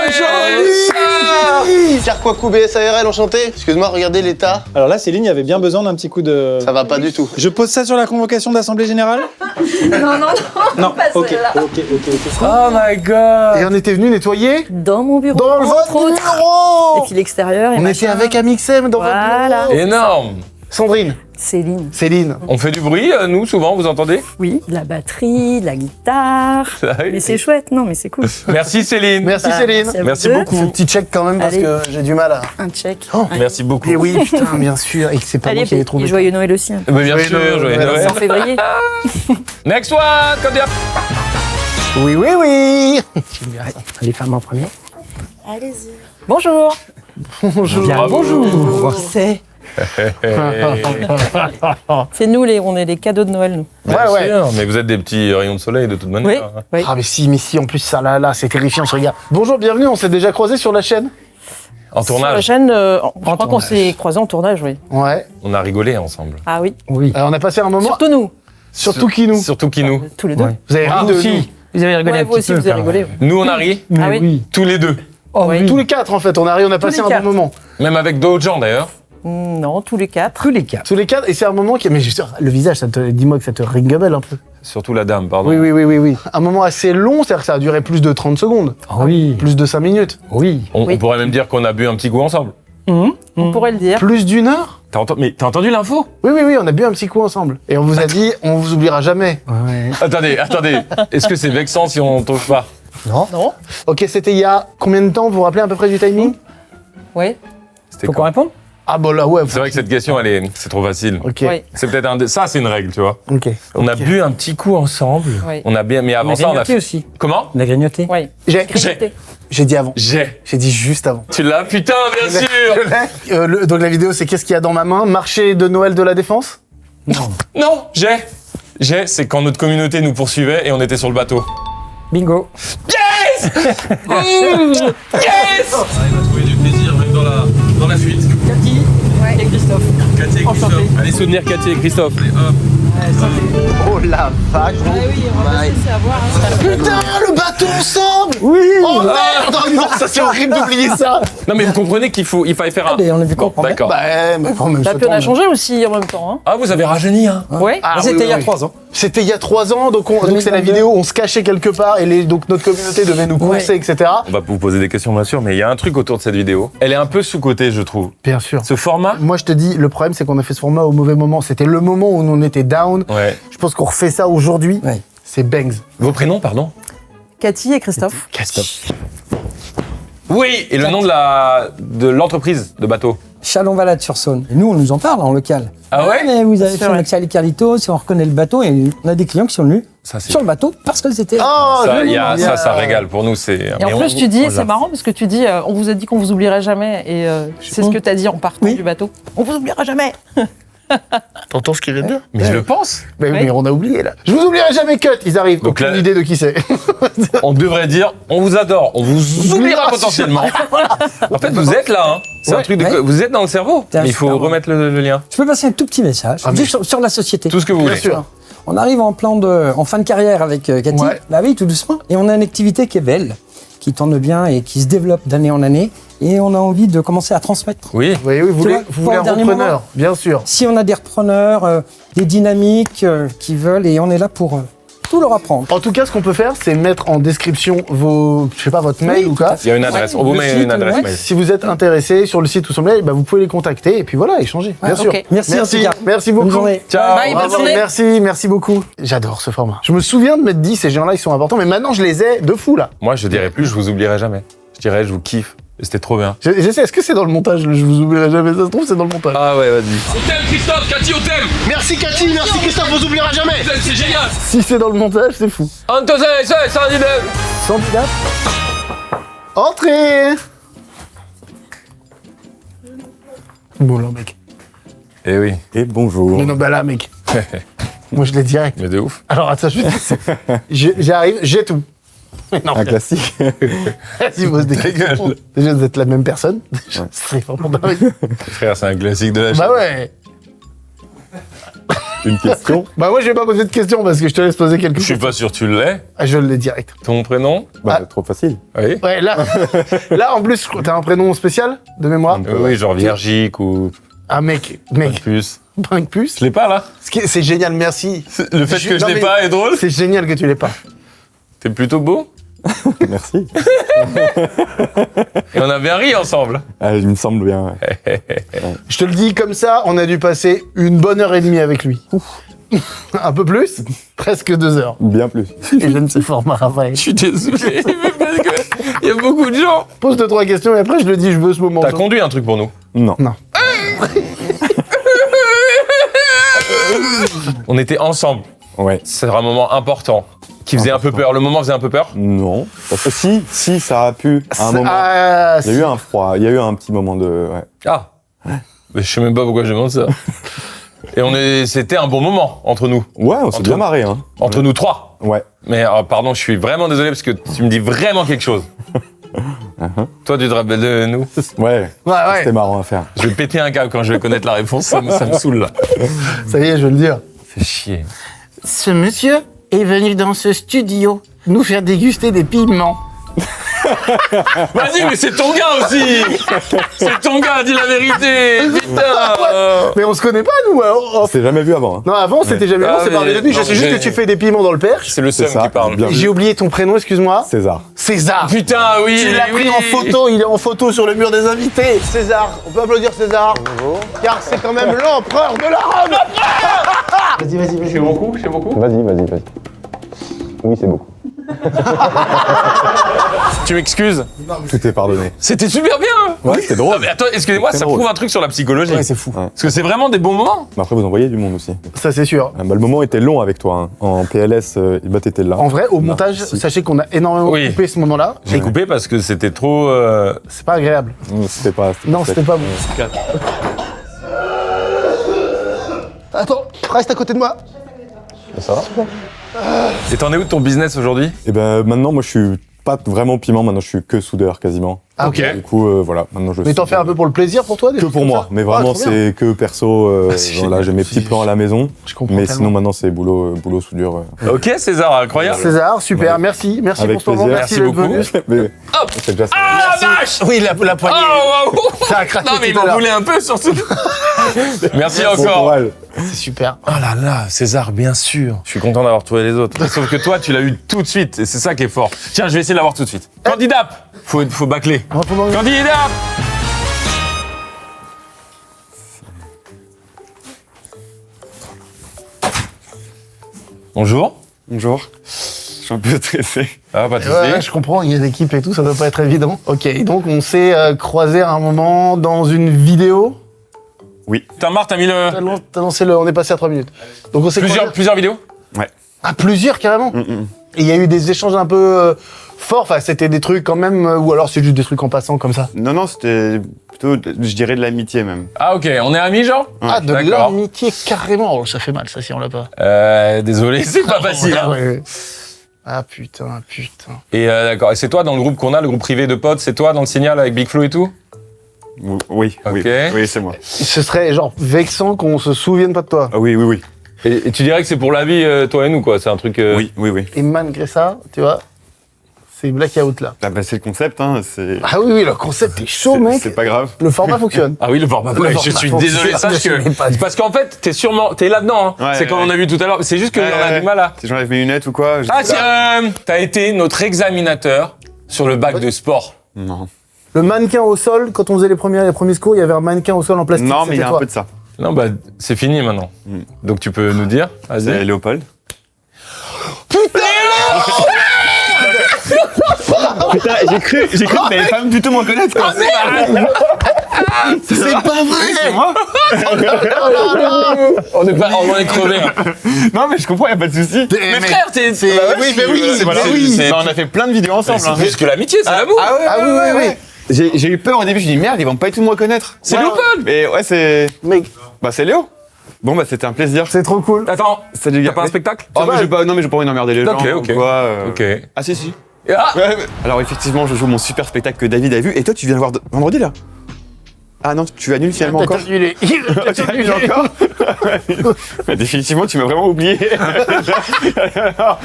joli! Pierre Kouakou, BSARL, enchanté. Excuse-moi, regardez l'état. Alors là, Céline, il y avait bien besoin d'un petit coup de... Ça va pas du tout. Je pose ça sur la convocation d'Assemblée Générale? Non, Non, ok. Oh my god! Et on était venu nettoyer Dans mon bureau. dans le entre votre autres. bureau. Et puis l'extérieur. et On machin. était avec Amixem dans Voilà. votre bureau. Énorme! Sandrine, Céline. Céline. On fait du bruit, nous, souvent, vous entendez? Oui, de la batterie, de la guitare. Ah oui. Mais c'est chouette, non, mais c'est cool. Merci Céline. Merci Bah, Céline. à vous Merci deux. beaucoup. Ce petit check quand même parce Allez. que j'ai du mal à... Un check. Oh, Merci beaucoup. Et oui, putain, bien sûr. Et que c'est pas Allez, moi qui l'ai et trouvé. joyeux Noël aussi. hein. Mais bien Joyeux sûr, Noël. joyeux Voilà, Noël. C'est en février. Next one, candidat. Oui, oui, oui. Les femmes en premier. Allez-y. Bonjour. Bonjour. Bravo. Qui c'est C'est nous, on est les cadeaux de Noël, nous. Bien Ouais. sûr, mais vous êtes des petits rayons de soleil de toute Oui. manière. oui. Ah mais si, en plus ça là, c'est terrifiant ce regard. Bonjour, bienvenue, on s'est déjà croisés sur la chaîne. En Sur la tournage, chaîne, je crois qu'on tournage. s'est croisés en tournage, oui. Ouais. on a rigolé ensemble. Ah oui. Oui. Alors on a passé un moment... Surtout nous. Surtout qui nous Surtout qui nous. Tous les deux. Vous avez ri de aussi. nous. Vous avez rigolé Ouais, un vous petit aussi, peu. vous avez quand même. rigolé. Nous, on a ri Ah oui. tous les deux. Oh, oui. Tous les 4 en fait, on a ri, on a passé les un quatre. bon moment. Même avec d'autres gens d'ailleurs. Non, tous les 4. Tous les quatre. Tous les 4, et c'est un moment qui. Mais juste, le visage, dis-moi que ça te ring a bell un peu. Surtout la dame, pardon. Oui. Un moment assez long, c'est-à-dire que ça a duré plus de 30 secondes. Oui. Plus de 5 minutes. Oui. On pourrait même dire qu'on a bu un petit coup ensemble. On pourrait le dire. Plus d'1 heure. Mais t'as entendu l'info? Oui, on a bu un petit coup ensemble. Et on vous a dit, on vous oubliera jamais. Ouais. Attendez. Est-ce que c'est vexant si on touche pas? Non. Non. Ok, c'était il y a combien de temps? Vous vous rappelez à peu près du timing? Oui. C'était Faut qu'on quand? réponde? Ah bon là ouais. C'est vrai que cette question, c'est trop facile. Ok. Oui. C'est peut-être ça, c'est une règle, tu vois. Ok. On a bu un petit coup ensemble. Oui. On a bien, mais On avant a ça, on a grignoté fait. aussi. Comment? On a grignoté. Oui. J'ai dit avant. J'ai. J'ai dit juste avant. Tu l'as? Putain, bien sûr. Donc la vidéo, c'est qu'est-ce qu'il y a dans ma main? Marché de Noël de la Défense? Non, j'ai, c'est quand notre communauté nous poursuivait et on était sur le bateau. Bingo. Yes! Yes! Il va trouver du plaisir même dans la fuite. Cathy et Christophe. Cathy et Christophe. Allez soutenir Cathy et Christophe. Allez, hop. Oh la vache. Putain, le bateau ensemble! Oui. Oh merde! Oh non, ça c'est horrible d'oublier ça! Non mais vous comprenez qu'il fallait faire un. Allez, on a vu comprendre. D'accord. Bah, mais quand même. Puis on a changé aussi en même temps. Hein. Ah, vous avez rajeuni, hein? Oui. Ah, C'était oui, il y a oui. 3 ans. C'était il y a 3 ans, donc c'est la 2022. vidéo, on se cachait quelque part et donc notre communauté devait nous courser, etc. On va vous poser des questions bien sûr, mais il y a un truc autour de cette vidéo. Elle est un peu sous-cotée, je trouve. Bien sûr. Ce format. Moi je te dis, le problème c'est qu'on a fait ce format au mauvais moment. C'était le moment où on était down. Ouais. Je pense qu'on refait ça aujourd'hui. Ouais. C'est Bangs. Vos prénoms, pardon? Cathy et Christophe. Oui, et le nom de l'entreprise de bateau. Chalon-Valade-sur-Saône. Et nous, on nous en parle en local. Ah ouais? Mais vous avez C'est fait vrai. notre Charlie Carlito, si on reconnaît le bateau, et on a des clients qui sont venus Ça, c'est- sur le bateau parce que c'était. Oh, Ça, joli. ça régale pour nous, c'est. Et en plus, tu dis, c'est marrant parce que tu dis, on vous a dit qu'on vous oublierait jamais. Et c'est ce que tu as dit en partant Oui. du bateau. On vous oubliera jamais. T'entends ce qu'il vient de dire? Mais je le pense. Mais on a oublié là. Je vous oublierai jamais Cut, ils arrivent. Donc Aucune là- idée de qui c'est. On devrait dire, on vous adore, on vous oubliera potentiellement. En fait, vous êtes là, hein. C'est un Ouais. truc de. Ouais. Vous êtes dans le cerveau. C'est un Mais il faut super remettre le lien. Je peux passer un tout petit message Ah, mais- juste sur la société. Tout ce que vous Bien voulez. sûr. On arrive en fin de carrière avec Cathy. Ouais. Bah oui, tout doucement. Et on a une activité qui est belle, qui tourne bien et qui se développe d'année en année. Et on a envie de commencer à transmettre. Oui. Oui, vous voulez, vois, vous voulez pas un au dernier repreneur, moment. bien sûr. Si on a des repreneurs, des dynamiques qui veulent, et on est là pour tout leur apprendre. En tout cas, ce qu'on peut faire, c'est mettre en description votre mail ou quoi. Il y a une adresse. On vous Le met site, une adresse ouais. mail. Si vous êtes intéressé sur le site ou sur le mail, bah, vous pouvez les contacter et puis voilà, échanger. Bien sûr. ok. Merci en tout cas. Merci beaucoup. Bonne journée. Ciao. Bye, bonne Bravo, journée. merci beaucoup. J'adore ce format. Je me souviens de m'être dit, ces gens-là, ils sont importants, mais maintenant, je les ai de fou, là. Moi, je dirais plus, je vous oublierai jamais. Je dirais, je vous kiffe. Et c'était trop bien. J'essaie, est-ce que c'est dans le montage? Je vous oublierai jamais, ça se trouve, c'est dans le montage. Ah ouais, vas-y. On t'aime, Christophe, Cathy, on t'aime. Merci Cathy, merci Christophe, vous oubliera jamais. C'est génial. Si c'est dans le montage, c'est fou. Candidat. Entrez. Bon, là, mec. Eh oui. Et bonjour. Mais non, bah là, mec. Moi, je l'ai direct. Mais de ouf. Alors, attends, j'arrive, j'ai tout. Mais non, Un classique. vas-y, pose des questions. Déjà, vous êtes la même personne. C'est vraiment dingue. Frère, c'est un classique de la chaîne. Bah ouais. Une question. Bah moi, je vais pas poser de questions parce que je te laisse poser quelque Je suis chose. pas sûr que tu l'es. Ah, je l'ai direct. Ton prénom? Bah, trop facile. Oui. Ouais, là, en plus, je crois que t'as un prénom spécial de mémoire. Oui, genre Viergique ou Ah, mec, plus. Brinque plus. Je l'ai pas là. C'est génial, merci. Le fait que je non, l'ai mais pas est drôle. C'est génial que tu l'aies pas. T'es plutôt beau. Merci. Et on a bien ri ensemble. Ah, il me semble bien. Ouais. Je te le dis comme ça, on a dû passer une bonne heure et demie avec lui. Un peu plus. Presque 2 heures. Bien plus. Et j'aime ce format, Raphaël. Je suis désolé, mais parce que il y a beaucoup de gens. Pose 2-3 questions et après je le dis, je veux ce moment. T'as conduit un truc pour nous. Non. Non. On était ensemble. Ouais. C'est un moment important. Qui faisait un peu peur. Le moment faisait un peu peur. Non. Parce que si, ça a pu, à un moment. Ah, Il y a eu un froid, il y a eu un petit moment de. Ouais. Ah. Mais je sais même pas pourquoi je demande ça. Et c'était un bon moment entre nous. Ouais, on s'est Entre- bien marré, hein. Entre nous trois. Ouais. Mais pardon, je suis vraiment désolé parce que tu me dis vraiment quelque chose. Toi, tu te rappelles de nous? Ouais. Ouais, ouais. C'était marrant à faire. Je vais péter un câble quand je vais connaître la réponse. Ça me saoule là. Ça y est, je vais le dire. Fais chier. Ce monsieur est venu dans ce studio nous faire déguster des piments. Vas-y, mais c'est ton gars aussi. C'est ton gars, dis la vérité. Putain. Mais on se connaît pas, nous. On s'est jamais vu avant. Hein. Non, avant, c'était jamais vu, on s'est parlé de nuit. Je sais juste que tu fais des piments dans le Perche. C'est le seum qui parle. Bien vu. J'ai oublié ton prénom, excuse-moi. César. César. Putain, oui. Tu l'as pris en photo, il est en photo sur le mur des invités. César, on peut applaudir César. Bonjour. Car c'est quand même l'empereur de la Rome. Vas-y. C'est beaucoup, c'est beaucoup. Vas-y. Oui, c'est beaucoup. Tu m'excuses. Tout est pardonné. C'était super bien. Ouais, c'était drôle. Non, mais attends, excusez-moi, C'est ça drôle. prouve un truc sur la psychologie. Ouais, c'est fou. Ouais. Parce que c'est vraiment des bons moments. Mais après, vous envoyez du monde aussi. Ça, c'est sûr. Le moment était long avec toi. Hein. En PLS, t'étais là. En vrai, au montage, sachez qu'on a énormément Oui. coupé ce moment-là. J'ai coupé parce que c'était trop. C'est pas agréable. C'était pas. Non, c'était pas bon. Attends, reste à côté de moi. Ça va. Et t'en es où de ton business aujourd'hui? Et ben maintenant, moi, je suis pas vraiment piment. Maintenant, je suis que soudeur quasiment. Ah, ok. Du coup, voilà. Maintenant, je. Mais t'en soude. fais un peu pour le plaisir pour toi des Que choses pour comme moi, ça mais Ah, vraiment trop bien. c'est que perso. c'est Voilà, génial. j'ai mes petits plans à la maison. Je comprends Mais tellement. sinon maintenant c'est boulot soudure. Ok, César, incroyable. César, super, Ouais. merci Avec pour ce moment, plaisir. merci Merci d'être beaucoup. venu. Mais c'est déjà ça. Ah la vache! Oui, la poignée. Oh, wow. Ça a craqué Non, mais il tout à m'en l'heure. voulait un peu surtout. Merci Bon encore. courage. C'est super. Oh là là, César, bien sûr. Je suis content d'avoir trouvé les autres. Sauf que toi, tu l'as eu tout de suite, et c'est ça qui est fort. Tiens, je vais essayer de l'avoir tout de suite. Candidat! Faut bâcler. Candidat! Bonjour. Bonjour. Je suis un peu stressé. Ah, pas de Ouais, soucis. je comprends, il y a l'équipe et tout, ça doit pas être évident. Ok, donc on s'est croisés à un moment dans une vidéo. Oui. T'as marre, t'as mis le. T'as lancé le. On est passé à 3 minutes. Donc on s'est croisés. Plusieurs vidéos? Ouais. Ah, plusieurs carrément. Et il y a eu des échanges un peu forts, enfin c'était des trucs quand même, ou alors c'est juste des trucs en passant comme ça. Non, c'était plutôt, je dirais, de l'amitié même. Ah, ok, on est amis, genre? Ah, de D'accord. l'amitié carrément. Oh, ça fait mal ça si on l'a pas. Désolé, c'est pas facile. Hein. Ouais. Ah putain. Et d'accord, et c'est toi dans le groupe qu'on a, le groupe privé de potes, c'est toi dans le signal avec Big Flo et tout? Oui, Ok. oui, c'est moi. Ce serait genre vexant qu'on se souvienne pas de toi. Ah, oui. Et tu dirais que c'est pour la vie, toi et nous, quoi, c'est un truc. Oui. Et malgré ça, tu vois, c'est blackout là. Ah bah, c'est le concept, hein. C'est. Ah oui, le concept est chaud, mec. C'est pas grave. Le format fonctionne. Ah oui, le format. Le Ouais, format je suis fonctionne, désolé, sache je l'ai pas dit. que. Parce qu'en fait, t'es là-dedans, hein. Ouais, C'est comme ouais. on a vu tout à l'heure. C'est juste qu'on a du mal à. Si j'enlève mes lunettes ou quoi. Ah, tiens, t'as été notre examinateur sur le bac de sport. Non. Le mannequin au sol, quand on faisait les premiers secours, il y avait un mannequin au sol en plastique. Non, mais il y a c'était un toi. peu de ça. Non, bah, c'est fini maintenant. Donc tu peux nous dire? C'est Vas-y. Léopold. Putain Putain, j'ai cru que t'allais pas du tout m'en connaître, quoi. C'est pas vrai. C'est moi. On en est crevé. Non, mais je comprends, y a pas de souci. Mais frère, t'es. oui, mais oui, Voilà. oui. Bah, on a fait plein de vidéos ensemble. C'est hein. plus que l'amitié, c'est l'amour. Ah oui. J'ai eu peur au début, je me dis merde, ils vont pas du tout me reconnaître. C'est Ouais. Léopold. Mais ouais, c'est. Mec, Bah, c'est Léo. Bon, bah, c'était un plaisir. c'est trop cool. Attends, Salut, t'as gars. pas un spectacle? Oh, mais j'ai pas envie d'emmerder les gens. Ok, ok. ou quoi, Ok. Ah, si. Ah Ouais, mais- Alors, effectivement, je joue mon super spectacle que David a vu. Et toi, tu viens le voir vendredi, là? Ah non, tu annules finalement encore? T'as annulé. Tu annules encore? Ouais, définitivement, tu m'as vraiment oublié.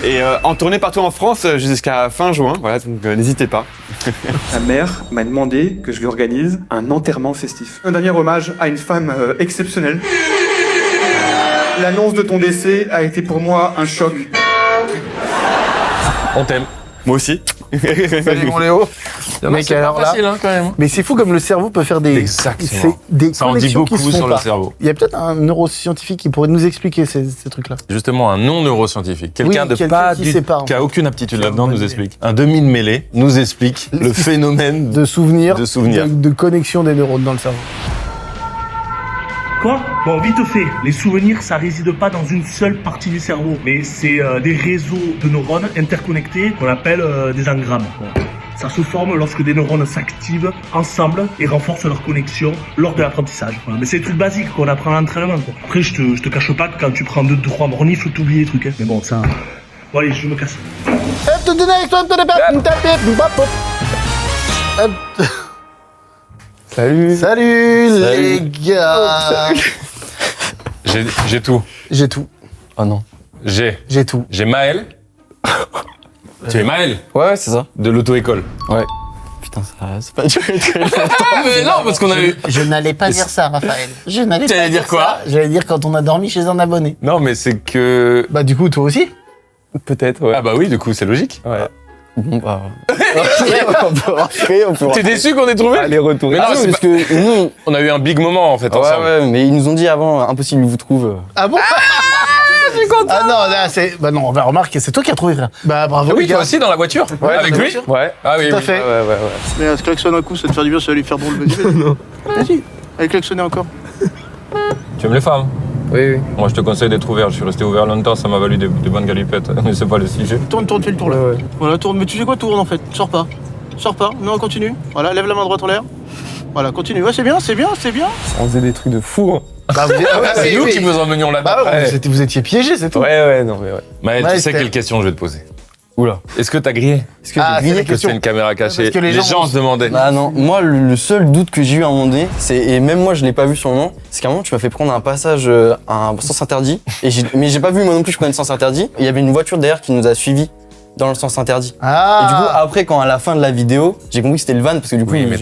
Et en tournée partout en France jusqu'à fin juin. Voilà, donc n'hésitez pas. Ma mère m'a demandé que je lui organise un enterrement festif. Un dernier hommage à une femme exceptionnelle. L'annonce de ton décès a été pour moi un choc. On t'aime. Moi aussi. Salut mon Léo. Mec, C'est alors pas là. facile, hein, quand même. Mais c'est fou comme le cerveau peut faire des. Exactement. c'est des Ça en dit connexions qui beaucoup se font sur le pas. cerveau. Il y a peut-être un neuroscientifique qui pourrait nous expliquer ces trucs-là. Justement, un non-neuroscientifique. Quelqu'un Oui, de quelqu'un pas qui du sait pas, en qui a fait. aucune aptitude Qui a là-dedans une nous bonne explique. Un demi de mêlée nous explique le phénomène De souvenirs, De souvenirs. de connexion des neurones dans le cerveau. Quoi? Bon, vite fait, les souvenirs, ça réside pas dans une seule partie du cerveau, mais c'est des réseaux de neurones interconnectés qu'on appelle des engrammes. Quoi. Ça se forme lorsque des neurones s'activent ensemble et renforcent leur connexion lors de l'apprentissage. Voilà. Mais c'est des trucs basiques qu'on apprend à l'entraînement. Quoi. Après, je te cache pas que quand tu prends 2-3 mornifs, t'oublies les trucs. Hein. Mais bon, ça... Bon, allez, je me casse. Salut les gars. J'ai tout. J'ai tout. Oh non. J'ai tout. J'ai Maël. Tu es Maël Ouais, c'est ça. de l'auto-école. Ouais. Putain, ça, c'est pas duré très longtemps. Ah, mais non, parce qu'on a eu. Je n'allais pas dire ça, Raphaël. Je n'allais Tu pas allais dire quoi ça. J'allais dire quand on a dormi chez un abonné. Non, mais c'est que. Bah du coup, toi aussi. Peut-être, ouais. Ah, bah oui, du coup, c'est logique. Ouais. Bon, bah. Après, on peut T'es déçu qu'on ait trouvé aller retourner. Mais non, Ah non, c'est parce pas- que nous. On a eu un big moment en fait Ouais, ensemble. ouais, mais ils nous ont dit avant, impossible, ils vous trouvent. Ah bon je suis content. Ah non, là c'est. Bah non, bah remarque, c'est toi qui as trouvé, frère. Bah bravo. Ah oui, les gars. toi aussi dans la voiture avec dans la lui voiture. Ouais. Ah oui, Tout à oui. fait. Ouais. Mais se klaxonne un coup, ça te fait du bien, ça va lui faire drôle. Vas-y, non. Vas-y, allez klaxonner encore. Tu aimes les femmes? Oui. Moi je te conseille d'être ouvert, je suis resté ouvert longtemps, ça m'a valu des bonnes galipettes, mais c'est pas le sujet. Tourne, fais le tour là. Voilà, tourne. Mais tu sais quoi, tourne en fait. Sors pas. Non, continue. Voilà, lève la main droite en l'air. Voilà, continue. Ouais, c'est bien. On faisait des trucs de fou. Hein. Bah, C'est nous qui vous emmenions là-bas. Bah ouais, vous étiez piégés, c'est tout. Ouais, non, mais ouais. Maël, Ouais, tu sais c'était- quelle question je vais te poser? Oula. Est-ce que t'as grillé? Est-ce que Ah, j'ai grillé c'est la Que question. c'est une caméra cachée. Parce que les gens se demandaient. Bah non, moi le seul doute que j'ai eu à un moment donné, c'est, et même moi je l'ai pas vu sur le moment, c'est qu'à un moment tu m'as fait prendre un passage, un sens interdit, mais j'ai pas vu moi non plus je prenais le sens interdit, il y avait une voiture derrière qui nous a suivis dans le sens interdit. Ah. Et du coup après quand à la fin de la vidéo, j'ai compris que c'était le van parce que du coup Oui, mais,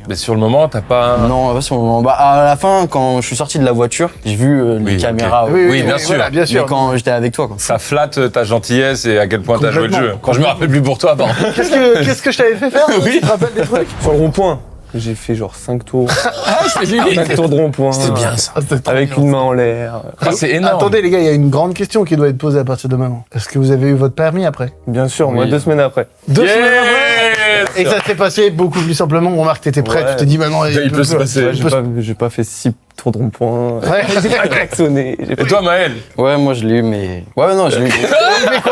mais sur le moment, t'as pas. Non, pas sur le moment. Bah à la fin quand je suis sorti de la voiture, j'ai vu les Oui, caméras. ok. ouais. Oui, bien sûr. Voilà, bien sûr. Mais quand j'étais avec toi quoi. Ça flatte ta gentillesse et à quel point t'as joué le jeu. Complètement. Quand je me rappelle plus pour toi, pardon. Qu'est-ce que je t'avais fait faire? Oui. Tu te rappelles des trucs? Sur le rond-point, j'ai fait genre 5 tours. Ah, c'est limite. 5 tours de rond-point. C'était bien ça. Avec une main en l'air. Ah, c'est énorme. Attendez les gars, il y a une grande question qui doit être posée à partir de maintenant. Est-ce que vous avez eu votre permis après? Bien sûr, moi Oui. 2 semaines après. 2 Yes. semaines après. Et ça s'est passé beaucoup plus simplement. Remarque, t'étais prêt. Ouais. Tu t'es dit maintenant. Il peut se passer. Ouais, j'ai pas fait 6 tours de rond-point. Ouais. J'ai pas klaxonné. Et toi, Maël? Ouais, moi je l'ai eu, mais. Ouais, non, je l'ai eu.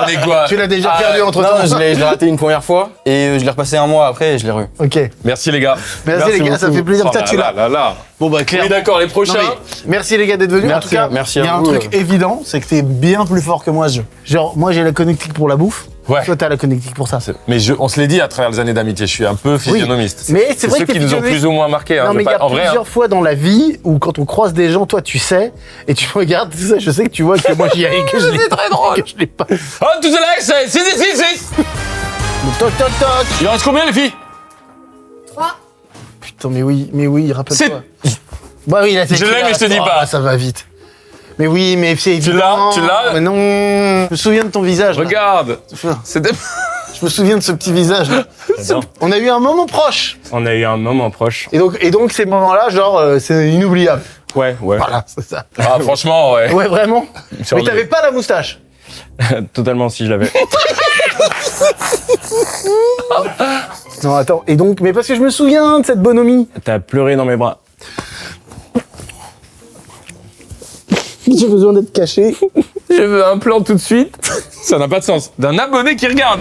On est quoi? Tu l'as déjà Ah, perdu entre Non, temps. je l'ai raté une première fois et je l'ai repassé un mois après et je l'ai revu. Ok. Merci les gars. Merci les gars, ça fait plaisir. Oh Putain, là tu là l'as. là. Bon bah clair. Oui, d'accord, les prochains. Non, mais merci les gars d'être venus. En tout cas, merci il y a à un vous, truc évident, c'est que t'es bien plus fort que moi. Genre, moi j'ai la connectique pour la bouffe. Ouais. Toi t'as la connectique pour ça. Mais on se l'est dit à travers les années d'amitié, je suis un peu physionomiste. Mais c'est vrai ceux que qui t'es nous ont physionomiste. plus ou moins marqué. Hein, Non mais il y a en vrai, plusieurs fois dans la vie où quand on croise des gens, toi tu sais, et tu me regardes, tout ça, je sais que tu vois que moi j'y arrive, que je l'ai pas. Que je l'ai pas. Oh, tout ça là, c'est 6. Toc toc toc. Il en reste combien les filles? Putain mais oui, rappelle-toi. Bah oui, là c'est Je l'ai, clair. mais je te dis Oh, pas. ça va vite. Mais oui, mais c'est évident. Tu l'as Mais non. Je me souviens de ton visage. là. Regarde. C'était. Je me souviens de ce petit visage là. On a eu un moment proche. On a eu un moment proche. Et donc ces moments-là, genre, c'est inoubliable. Ouais. Voilà, c'est ça. Ah, franchement, ouais. Ouais, vraiment. Sur Mais les- t'avais pas la moustache. Totalement si je l'avais. Non, attends. Et donc, mais parce que je me souviens de cette bonhomie. T'as pleuré dans mes bras. J'ai besoin d'être caché. Je veux un plan tout de suite. Ça n'a pas de sens. D'un abonné qui regarde.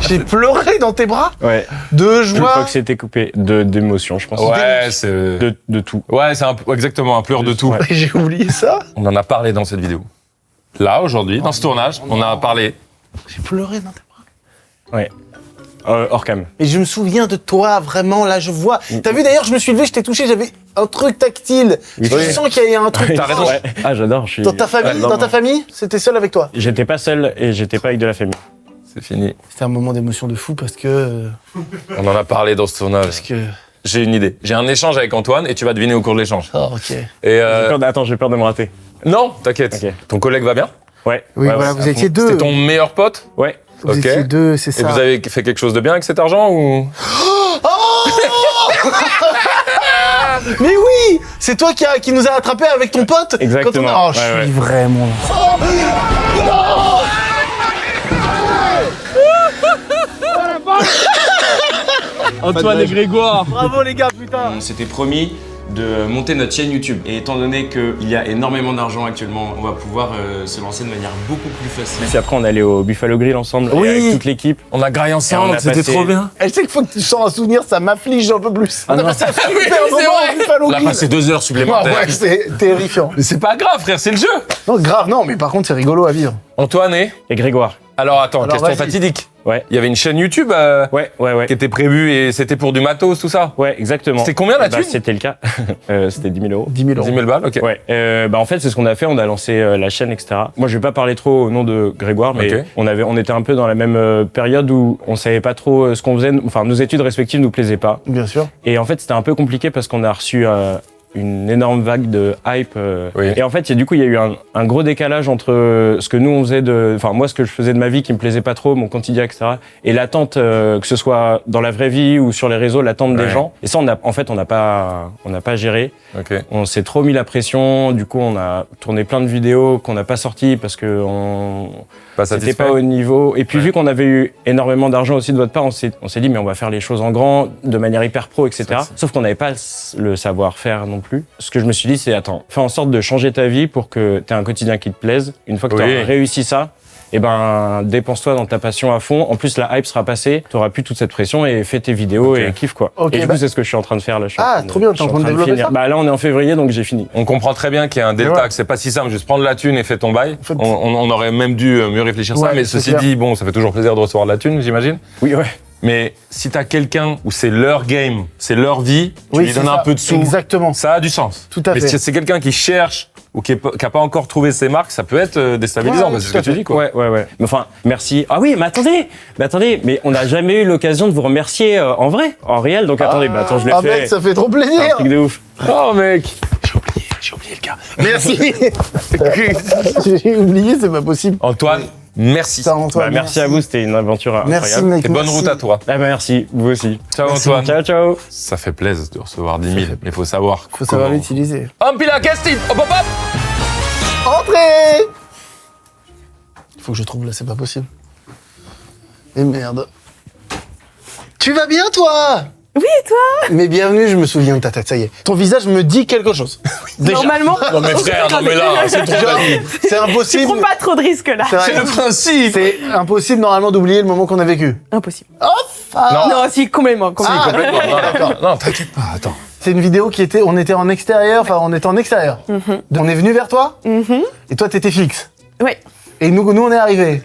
J'ai pleuré dans tes bras. Ouais. De Je crois joie. que c'était coupé Oh, d'émotion, je pense. Ouais, c'est. De tout. Ouais, c'est exactement un pleur de tout. Ouais. J'ai oublié ça. On en a parlé dans cette vidéo. Là, aujourd'hui, dans ce tournage, on a parlé. J'ai pleuré dans tes bras. Ouais. Hors cam. Et je me souviens de toi, vraiment, là, je vois. T'as vu d'ailleurs, je me suis levé, je t'ai touché, j'avais un truc tactile. Oui. Je sens qu'il y a un truc. T'as raison. Ouais. Ah, j'adore. Je suis... Dans ta famille, Ouais, dans ta famille, c'était seul avec toi. J'étais pas seul et j'étais pas avec de la famille. C'est fini. C'était un moment d'émotion de fou parce que. On en a parlé dans ce tournage. Parce que. J'ai une idée. J'ai un échange avec Antoine et tu vas deviner au cours de l'échange. Oh, ok. Et Attends, j'ai peur de me rater. non, t'inquiète. Ok. Ton collègue va bien? Ouais. Oui, Ouais, voilà, ouais, vous à étiez fond. deux. C'était ton meilleur pote? Ouais. Vous Ok. étiez deux, c'est Et ça. vous avez fait quelque chose de bien avec cet argent ou? Mais oui, c'est toi qui nous a attrapés avec ton pote. Exactement. Quand on a- Oh, je Ouais, suis ouais. vraiment. Antoine et Grégoire. Bravo les gars, putain. On s'était promis de monter notre chaîne YouTube. Et étant donné qu'il y a énormément d'argent actuellement, on va pouvoir se lancer de manière beaucoup plus facile. Puis après, on allait au Buffalo Grill ensemble Oui. avec toute l'équipe. On a graillé Et on ensemble, a c'était passé- trop bien. Elle sait qu'il faut que tu sens un souvenir, ça m'afflige un peu plus. On a non. passé un super Oui, moment c'est vrai. au Buffalo On a Grill. passé 2 heures Ah supplémentaires. ouais, c'est terrifiant. Mais c'est pas grave, frère, c'est le jeu. Non, grave, non, mais par contre, c'est rigolo à vivre. Antoine et Et Grégoire. Alors attends, Alors, question vas-y. fatidique. Ouais. Il y avait une chaîne YouTube Ouais. qui était prévue et c'était pour du matos, tout ça. Ouais, exactement. C'était combien la Bah, thune c'était le cas. C'était 10 000 euros. 10 000 euros. 10 000 balles, ok. Ouais. En fait, c'est ce qu'on a fait. On a lancé la chaîne, etc. Moi, je vais pas parler trop au nom de Grégoire, mais Ok. on était un peu dans la même période où on savait pas trop ce qu'on faisait. Enfin, nos études respectives nous plaisaient pas. Bien sûr. Et en fait, c'était un peu compliqué parce qu'on a reçu une énorme vague de hype. Oui. Et en fait, il y a eu un gros décalage entre ce que nous on faisait enfin moi ce que je faisais de ma vie qui me plaisait pas trop, mon quotidien, etc. Et l'attente, que ce soit dans la vraie vie ou sur les réseaux, l'attente des gens. Et ça, on n'a pas géré. Ok. On s'est trop mis la pression. Du coup, on a tourné plein de vidéos qu'on n'a pas sorties parce que Pas c'était satisfait. pas au niveau. Et puis vu qu'on avait eu énormément d'argent aussi de votre part, on s'est dit mais on va faire les choses en grand, de manière hyper pro, etc. Sauf qu'on n'avait pas le savoir-faire non plus. Ce que je me suis dit, c'est attends, fais en sorte de changer ta vie pour que tu aies un quotidien qui te plaise. Une fois que tu Oui. auras réussi ça, eh ben dépense-toi dans ta passion à fond. En plus, la hype sera passée, tu auras plus toute cette pression et fais tes vidéos et kiffe quoi. Ok, et du bah- coup, c'est ce que je suis en train de faire là. Je suis Ah, en train de- trop bien, je suis t'es en train de développer finir. ça Bah là, on est en février, donc j'ai fini. On comprend très bien qu'il y a un delta, Ouais. que c'est pas si simple, juste prendre la thune et fais ton bail. fait- On aurait même dû mieux réfléchir ça, Ouais, mais c'est ceci clair. dit, bon, ça fait toujours plaisir de recevoir de la thune, j'imagine. Oui, ouais. Mais si t'as quelqu'un où c'est leur game, c'est leur vie, tu Oui, lui c'est donnes un ça. peu de sous. Exactement. Ça a du sens. Tout à Mais fait. si c'est quelqu'un qui cherche ou qui a pas encore trouvé ses marques, ça peut être déstabilisant, Ouais, parce que c'est tout ce que à tu dis, quoi. Ouais. Mais enfin, merci. Ah oui, mais attendez, mais on n'a jamais eu l'occasion de vous remercier en vrai, en réel. Donc attendez, attends, je l'ai Ah fait. mec, ça fait trop C'est un plaisir. truc de ouf. Oh mec. J'ai oublié le gars. Merci. J'ai oublié, c'est pas possible. Antoine, merci. Putain, Antoine, Bah, merci à vous, c'était une aventure Merci incroyable. mec. Et bonne merci. route à toi. Ah bah merci, vous aussi. Ciao Merci. Antoine. Ciao. Ça fait plaisir de recevoir 10 000, mais faut savoir. Faut savoir comment. l'utiliser. Hop, il a casting. Hop, hop, hop. Entrez. Faut que je trouve là, c'est pas possible. Et merde. Tu vas bien toi? Oui, et toi? Mais bienvenue, je me souviens de ta tête, ça y est. Ton visage me dit quelque chose. Déjà. Normalement. Non mais frère, non mais là, c'est trop Genre, facile. c'est Tu impossible. prends pas trop de risques là. vrai. C'est le principe. C'est impossible normalement d'oublier le moment qu'on a vécu. Impossible. Ah. Non, si, complètement. Ah, Complètement. Non, d'accord. Non, t'inquiète pas, attends. C'est une vidéo qui était, on était en extérieur, enfin on était en extérieur. On est venu vers toi et toi t'étais fixe. Ouais. Et nous on est arrivés.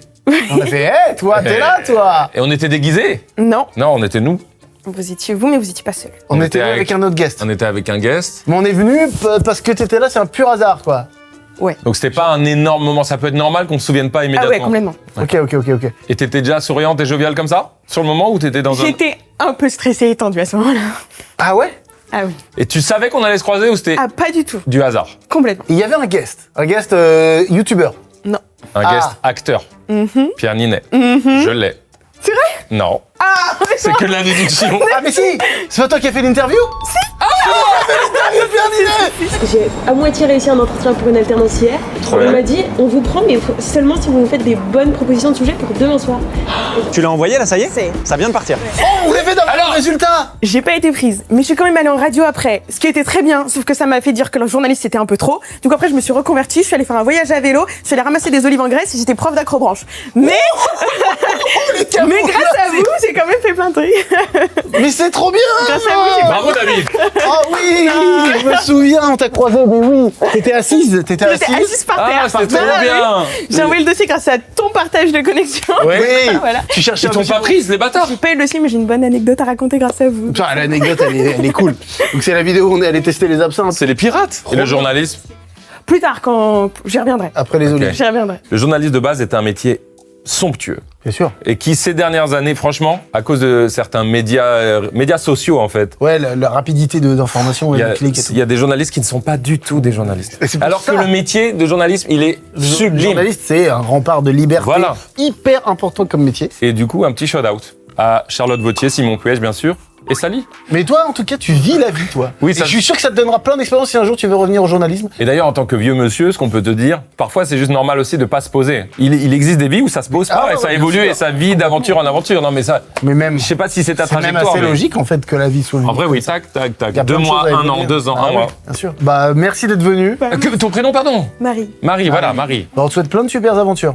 On a fait, hé, toi t'es là toi. Et on était déguisés? Non, Non, on était nous. vous étiez vous, mais vous étiez pas seul. On était là avec un autre guest. On était avec un guest. Mais on est venu parce que t'étais là, c'est un pur hasard quoi. Donc c'était pas un énorme moment. Ça peut être normal qu'on se souvienne pas Ah immédiatement. ouais, complètement. Ok. Et t'étais déjà souriante et joviale comme ça? Sur le moment où t'étais dans un... J'étais un peu stressée et tendue à ce moment-là. Ah ouais? Ah oui. Et tu savais qu'on allait se croiser ou c'était Ah, pas du tout. du hasard? Complètement. Il y avait un guest youtubeur. Non. Un guest acteur. Pierre Ninet. Je l'ai. C'est vrai? Non. Ah, C'est que de la déduction. Ah mais si. C'est pas toi qui as fait l'interview? Si. J'ai à moitié réussi un entretien pour une alternance hier. Trop bien. Il m'a dit on vous prend mais seulement si vous nous faites des bonnes propositions de sujets pour demain soir. Tu l'as envoyé là, ça y est C'est- Ça vient de partir. Oh, vous l'avez d'avoir le résultat. J'ai pas été prise, mais je suis quand même allée en radio après, ce qui était très bien, sauf que ça m'a fait dire que le journaliste c'était un peu trop. Donc après je me suis reconvertie, je suis allée faire un voyage à vélo, je suis allée ramasser des olives en Grèce et j'étais prof d'acrobranche. Mais mais grâce à vous, j'ai quand même fait plein de trucs. Mais c'est trop bien. Grâce à vous, j'ai pas... Bravo David. Oh oui, je me souviens, on t'a croisé, mais oui. T'étais assise. J'étais assise par terre. Ah, c'était trop Voilà, bien. oui. J'ai envoyé le dossier grâce à ton partage de connexion. Ouais. Oui. Voilà. Tu cherchais Ils un t'ont monsieur- pas prise, les bâtards. J'ai pas eu le dossier, mais j'ai une bonne anecdote à raconter grâce à vous. Putain, l'anecdote, elle est cool. Donc c'est la vidéo où on est allé tester les absinthes. C'est les pirates. Et le journalisme? Plus tard, quand j'y reviendrai. Après les olives. J'y reviendrai. Le journaliste de base est un métier somptueux. Bien sûr. Et qui, ces dernières années, franchement, à cause de certains médias sociaux, en fait, Ouais, la rapidité d'information et il y, le a, clic et tout. il y a des journalistes qui ne sont pas du tout des journalistes. Et c'est pour Alors ça. que le métier de journalisme, il est Le sublime. journaliste, c'est un rempart de liberté. Voilà. Hyper important comme métier. Et du coup, un petit shout-out à Charlotte Vautier, Simon Puech, bien sûr, et Sally. Mais toi, en tout cas, tu vis la vie, toi. Oui, Et ça- je suis sûr que ça te donnera plein d'expériences si un jour tu veux revenir au journalisme. Et d'ailleurs, en tant que vieux monsieur, ce qu'on peut te dire, parfois c'est juste normal aussi de pas se poser. Il existe des vies où ça se pose pas Ah et ouais, ça bien évolue sûr. et ça vit d'aventure en aventure. Non mais ça, Mais même, je sais pas si c'est ta c'est même trajectoire. assez mais- logique en fait que la vie soit. En vrai, oui, tac, tac, tac. Il y a 2 plein de mois, choses à 1 an, évoluer. 2 ans, Ah 1 ouais, mois. Bien sûr. Bah, merci d'être venu. Ton prénom, pardon? Marie. Marie, voilà, Marie. Bah, on te souhaite plein de super aventures.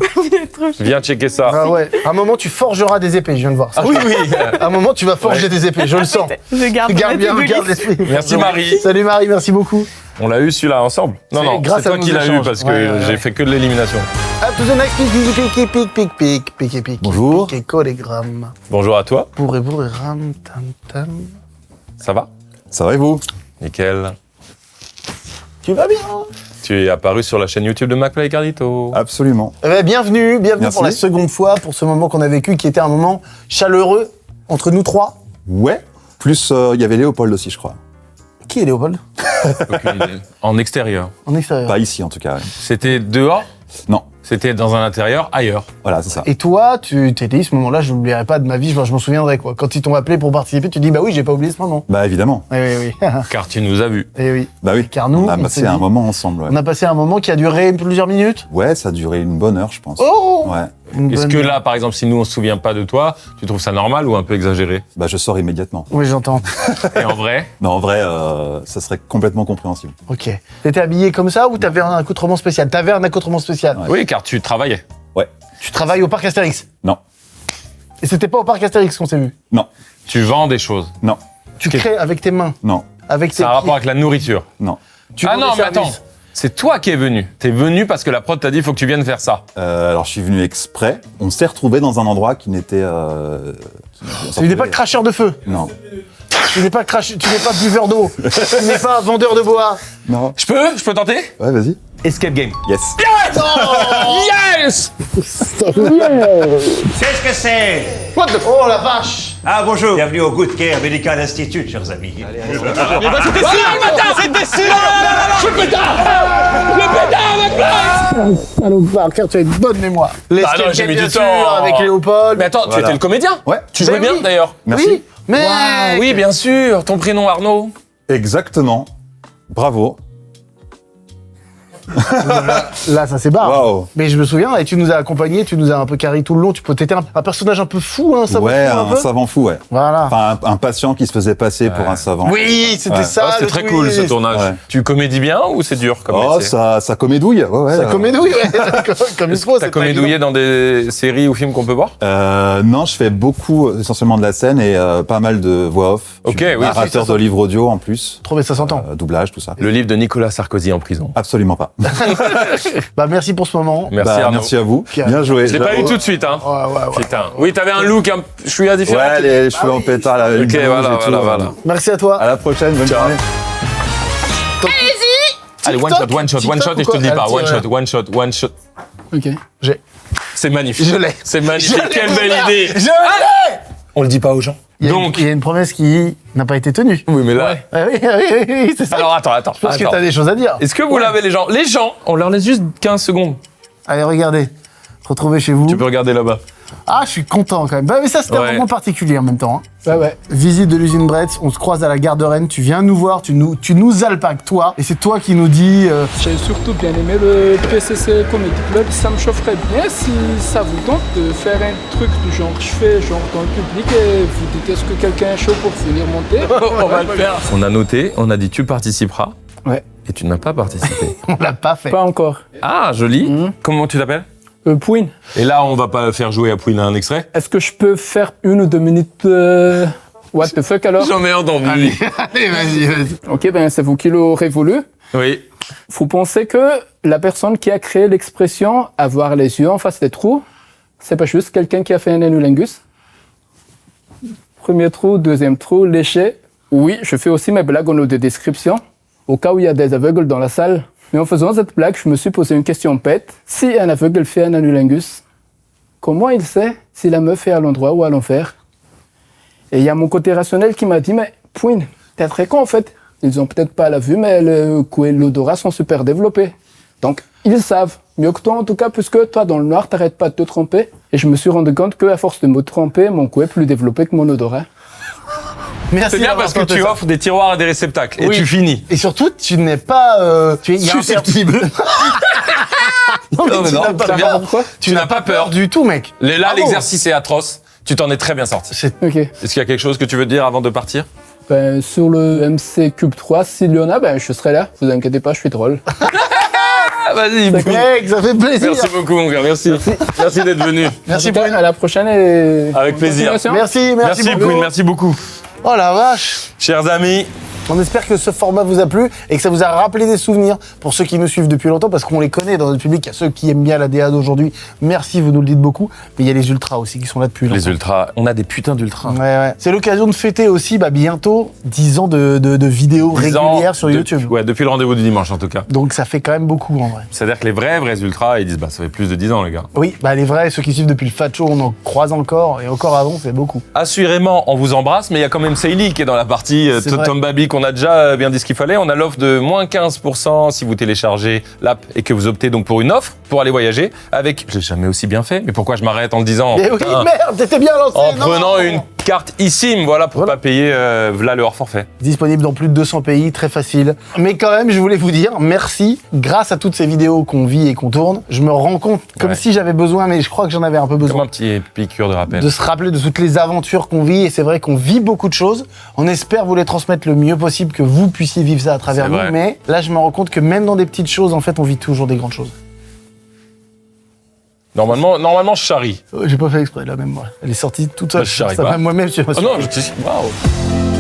Viens checker ça. Ah ouais. À un moment, tu forgeras des épées, je viens de voir. Ah oui, oui. À un moment, tu vas forger des épées. Je le sens. Je garde Bien, garde l'esprit. Merci Marie. Salut Marie, merci beaucoup. On l'a eu celui-là ensemble. Non, C'est non, grâce c'est à toi nos qui l'as eu échanges. parce que Ouais, ouais, j'ai ouais. fait que de l'élimination. Up to the next pic. Bonjour. Colégramme. Bonjour à toi. Bourré, ram, tam, tam. Ça va? Ça va et vous? Nickel. Tu vas bien? Tu es apparu sur la chaîne YouTube de McFly et Carlito. Absolument. Eh ben, bienvenue Merci. pour la seconde fois, pour ce moment qu'on a vécu, qui était un moment chaleureux entre nous trois. Ouais. Plus, il y avait Léopold aussi, je crois. Qui est Léopold? Aucune idée. En extérieur. En extérieur. Pas ici, en tout cas. Ouais. C'était dehors? Non. C'était dans un intérieur, ailleurs. Voilà, c'est ça. Et toi, tu t'es dit, ce moment-là, je n'oublierai pas de ma vie, je m'en souviendrai, quoi. Quand ils t'ont appelé pour participer, tu dis, bah oui, j'ai pas oublié ce moment. Bah, évidemment. Oui. Car tu nous as vus. Eh oui. Bah oui. Car nous, on a on passé s'est un dit- moment ensemble, ouais. On a passé un moment qui a duré plusieurs minutes. Ouais, ça a duré une bonne heure, je pense. Oh Ouais. Est-ce que là, par exemple, si nous on se souvient pas de toi, tu trouves ça normal ou un peu exagéré? Bah, je sors immédiatement. Oui, j'entends. Et en vrai? Non, en vrai, ça serait complètement compréhensible. Ok. T'étais habillé comme ça ou t'avais un accoutrement spécial? T'avais un accoutrement spécial. Oui, car tu travaillais. Ouais. Tu travailles au parc Astérix? Non. Et c'était pas au parc Astérix qu'on s'est vu? Non. Tu vends des choses. Non. Tu crées avec tes mains? Non. Avec tes Ça a un pieds. rapport avec la nourriture. Non. Tu Ah vends non, des mais attends. services. C'est toi qui es venu. T'es venu parce que la prod t'a dit, il faut que tu viennes faire ça. Alors, je suis venu exprès. On s'est retrouvés dans un endroit qui n'était... Tu n'es pas cracheur de feu. Non. Tu n'es pas tu n'es pas buveur d'eau. Tu n'es pas vendeur de bois. Non. Je peux tenter? Ouais, vas-y. Escape game. Yes. Yes! Yes! C'est ce que c'est. Oh la vache! Ah bonjour. Bienvenue au Good Care Medical Institute, chers amis. C'était sûr! Je suis pétard! Le pétard, McFly! Salopard, car tu as une bonne mémoire. Ah non, L'escape j'ai game, mis bien du sûr, temps. avec Léopold. Mais attends, tu Voilà. étais le comédien? Ouais. Tu jouais Ben bien oui. d'ailleurs. Merci. Oui, mais Waouh, oui, bien sûr. Ton prénom Arnaud. Exactement. Bravo. là, ça s'est barre. Waouh. Mais je me souviens, et tu nous as accompagnés, tu nous as un peu carré tout le long. Tu étais un personnage un peu fou, hein, ça Ouais, un un peu. savant fou, ouais. Voilà. Enfin, un patient qui se faisait passer pour un savant. Oui, c'était Ouais. ça. Ah, c'est le très twist. cool ce tournage. Ouais. Tu comédies bien ou c'est dur comme Oh, métier? ça comédouille. Ouais, ouais. Ça comédouille, ouais. Comme il faut. T'as c'est pas comédouillé dans des séries ou films qu'on peut voir? Non, je fais beaucoup, essentiellement de la scène et pas mal de voix off. Ok, Je suis oui. narrateur de livres audio en plus. Trop, mais ça s'entend. Doublage, tout ça. Le livre de Nicolas Sarkozy en prison. Absolument pas. Bah, merci pour ce moment. Merci Bah, Arnaud. merci à vous. Pierre. Bien joué. Je l'ai pas eu tout de suite, hein. Ouais. Putain. Oui, t'avais un look, je suis à différent. Ouais, les cheveux en pétard, la Ok, voilà. Merci à toi. À la prochaine, bonne Ciao. journée. Allez, one shot, one shot, one shot, et je te le dis pas. One shot, one shot, one shot. Ok. J'ai. C'est magnifique. Je l'ai. C'est magnifique. Je l'ai, Quelle mon belle frère. idée. Je l'ai. On le dit pas aux gens. Donc, il y a une promesse qui n'a pas été tenue. Oui, mais là. Ah oui, c'est ça. Alors, attends. Je pense que t'as des choses à dire. Est-ce que vous l'avez, les gens? Les gens, on leur laisse juste 15 secondes. Allez, regardez. Retrouvez chez vous. Tu peux regarder là-bas. Ah, je suis content quand même. Bah, mais ça, c'était un Ouais. moment particulier en même temps. Hein. Ouais. Visite de l'usine Bretz, on se croise à la gare de Rennes, tu viens nous voir, tu nous alpagues, toi, et c'est toi qui nous dis... J'ai surtout bien aimé le PCC Comedy Club. Ça me chaufferait bien si ça vous tente de faire un truc du genre je fais genre dans le public et vous dites est-ce que quelqu'un est chaud pour venir monter. On va le faire. On a noté, on a dit tu participeras. Ouais. Et tu n'as pas participé. On l'a pas fait. Pas encore. Ah, joli. Comment tu t'appelles? Pouine. Et là, on va pas faire jouer à Pouine un extrait? Est-ce que je peux faire 1 ou 2 minutes what the fuck alors? J'en ai entendu. Allez, vas-y. Ok, ben c'est vous qui l'aurez voulu. Oui. Vous pensez que la personne qui a créé l'expression avoir les yeux en face des trous, c'est pas juste quelqu'un qui a fait un anulingus? Premier trou, deuxième trou, léché. Oui, je fais aussi mes blagues en audio description, au cas où il y a des aveugles dans la salle. Mais en faisant cette blague, je me suis posé une question bête. Si un aveugle fait un anulingus, comment il sait si la meuf est à l'endroit ou à l'envers? Et il y a mon côté rationnel qui m'a dit, mais Pouine, t'es très con en fait. Ils ont peut-être pas la vue, mais le goût et l'odorat sont super développés. Donc, ils savent. Mieux que toi en tout cas, puisque toi, dans le noir, t'arrêtes pas de te tromper. Et je me suis rendu compte qu'à force de me tromper, mon goût est plus développé que mon odorat. Merci C'est bien d'avoir parce que tenté tu ça. offres des tiroirs à des réceptacles et Oui. tu finis. Et surtout, tu n'es pas... tu es Susceptible. Non, mais Non, mais tu non, n'as pas très bien. peur. Pourquoi Tu n'as pas peur du tout, mec. Là, Bravo. l'exercice est atroce. Tu t'en es très bien sorti. Ok. Est-ce qu'il y a quelque chose que tu veux dire avant de partir? Ben, sur le MC Cube 3, s'il y en a, ben, je serai là. Vous inquiétez pas, je suis drôle. Vas-y, Mec, ça fait plaisir. Merci beaucoup, mon gars. Merci. Merci d'être venu. Merci pour à la prochaine et Avec plaisir. continuation. Merci Merci, beaucoup. Pouine. Merci beaucoup. Oh la vache. Chers amis, on espère que ce format vous a plu et que ça vous a rappelé des souvenirs pour ceux qui nous suivent depuis longtemps, parce qu'on les connaît dans notre public. Il y a ceux qui aiment bien la DA d'aujourd'hui. Merci, vous nous le dites beaucoup. Mais il y a les ultras aussi qui sont là depuis longtemps. les ultras, on a des putains d'ultras. Ouais. C'est l'occasion de fêter aussi bientôt 10 ans de vidéos 10 ans régulières sur YouTube. Ouais, depuis le rendez-vous du dimanche en tout cas. Donc ça fait quand même beaucoup en vrai. C'est-à-dire que les vrais ultras, ils disent bah ça fait plus de 10 ans les gars. Oui, les vrais, ceux qui suivent depuis le Fat Show, on en croise encore, et encore avant, c'est beaucoup. Assurément, on vous embrasse, mais il y a quand même Seili qui est dans la partie Tom Baby qu'on a déjà bien dit ce qu'il fallait. On a l'offre de moins 15% si vous téléchargez l'app et que vous optez donc pour une offre pour aller voyager avec... Je l'ai jamais aussi bien fait, mais pourquoi je m'arrête en le disant Mais oui, merde, t'étais bien lancé. En prenant une carte eSIM, voilà, pour pas payer là le hors forfait. Disponible dans plus de 200 pays, très facile. Mais quand même, je voulais vous dire merci. Grâce à toutes ces vidéos qu'on vit et qu'on tourne, je me rends compte, comme si j'avais besoin, mais je crois que j'en avais un peu besoin. Comme un petit piqûre de rappel. De se rappeler de toutes les aventures qu'on vit, et c'est vrai qu'on vit beaucoup de choses. On espère vous les transmettre le mieux possible, que vous puissiez vivre ça à travers nous, mais là je me rends compte que même dans des petites choses, en fait, on vit toujours des grandes choses. Normalement, je charrie. J'ai pas fait exprès, là, même moi. Elle est sortie toute seule. Bah, je charrie Ça pas. même moi-même, je me suis... Oh non, je dis, waouh.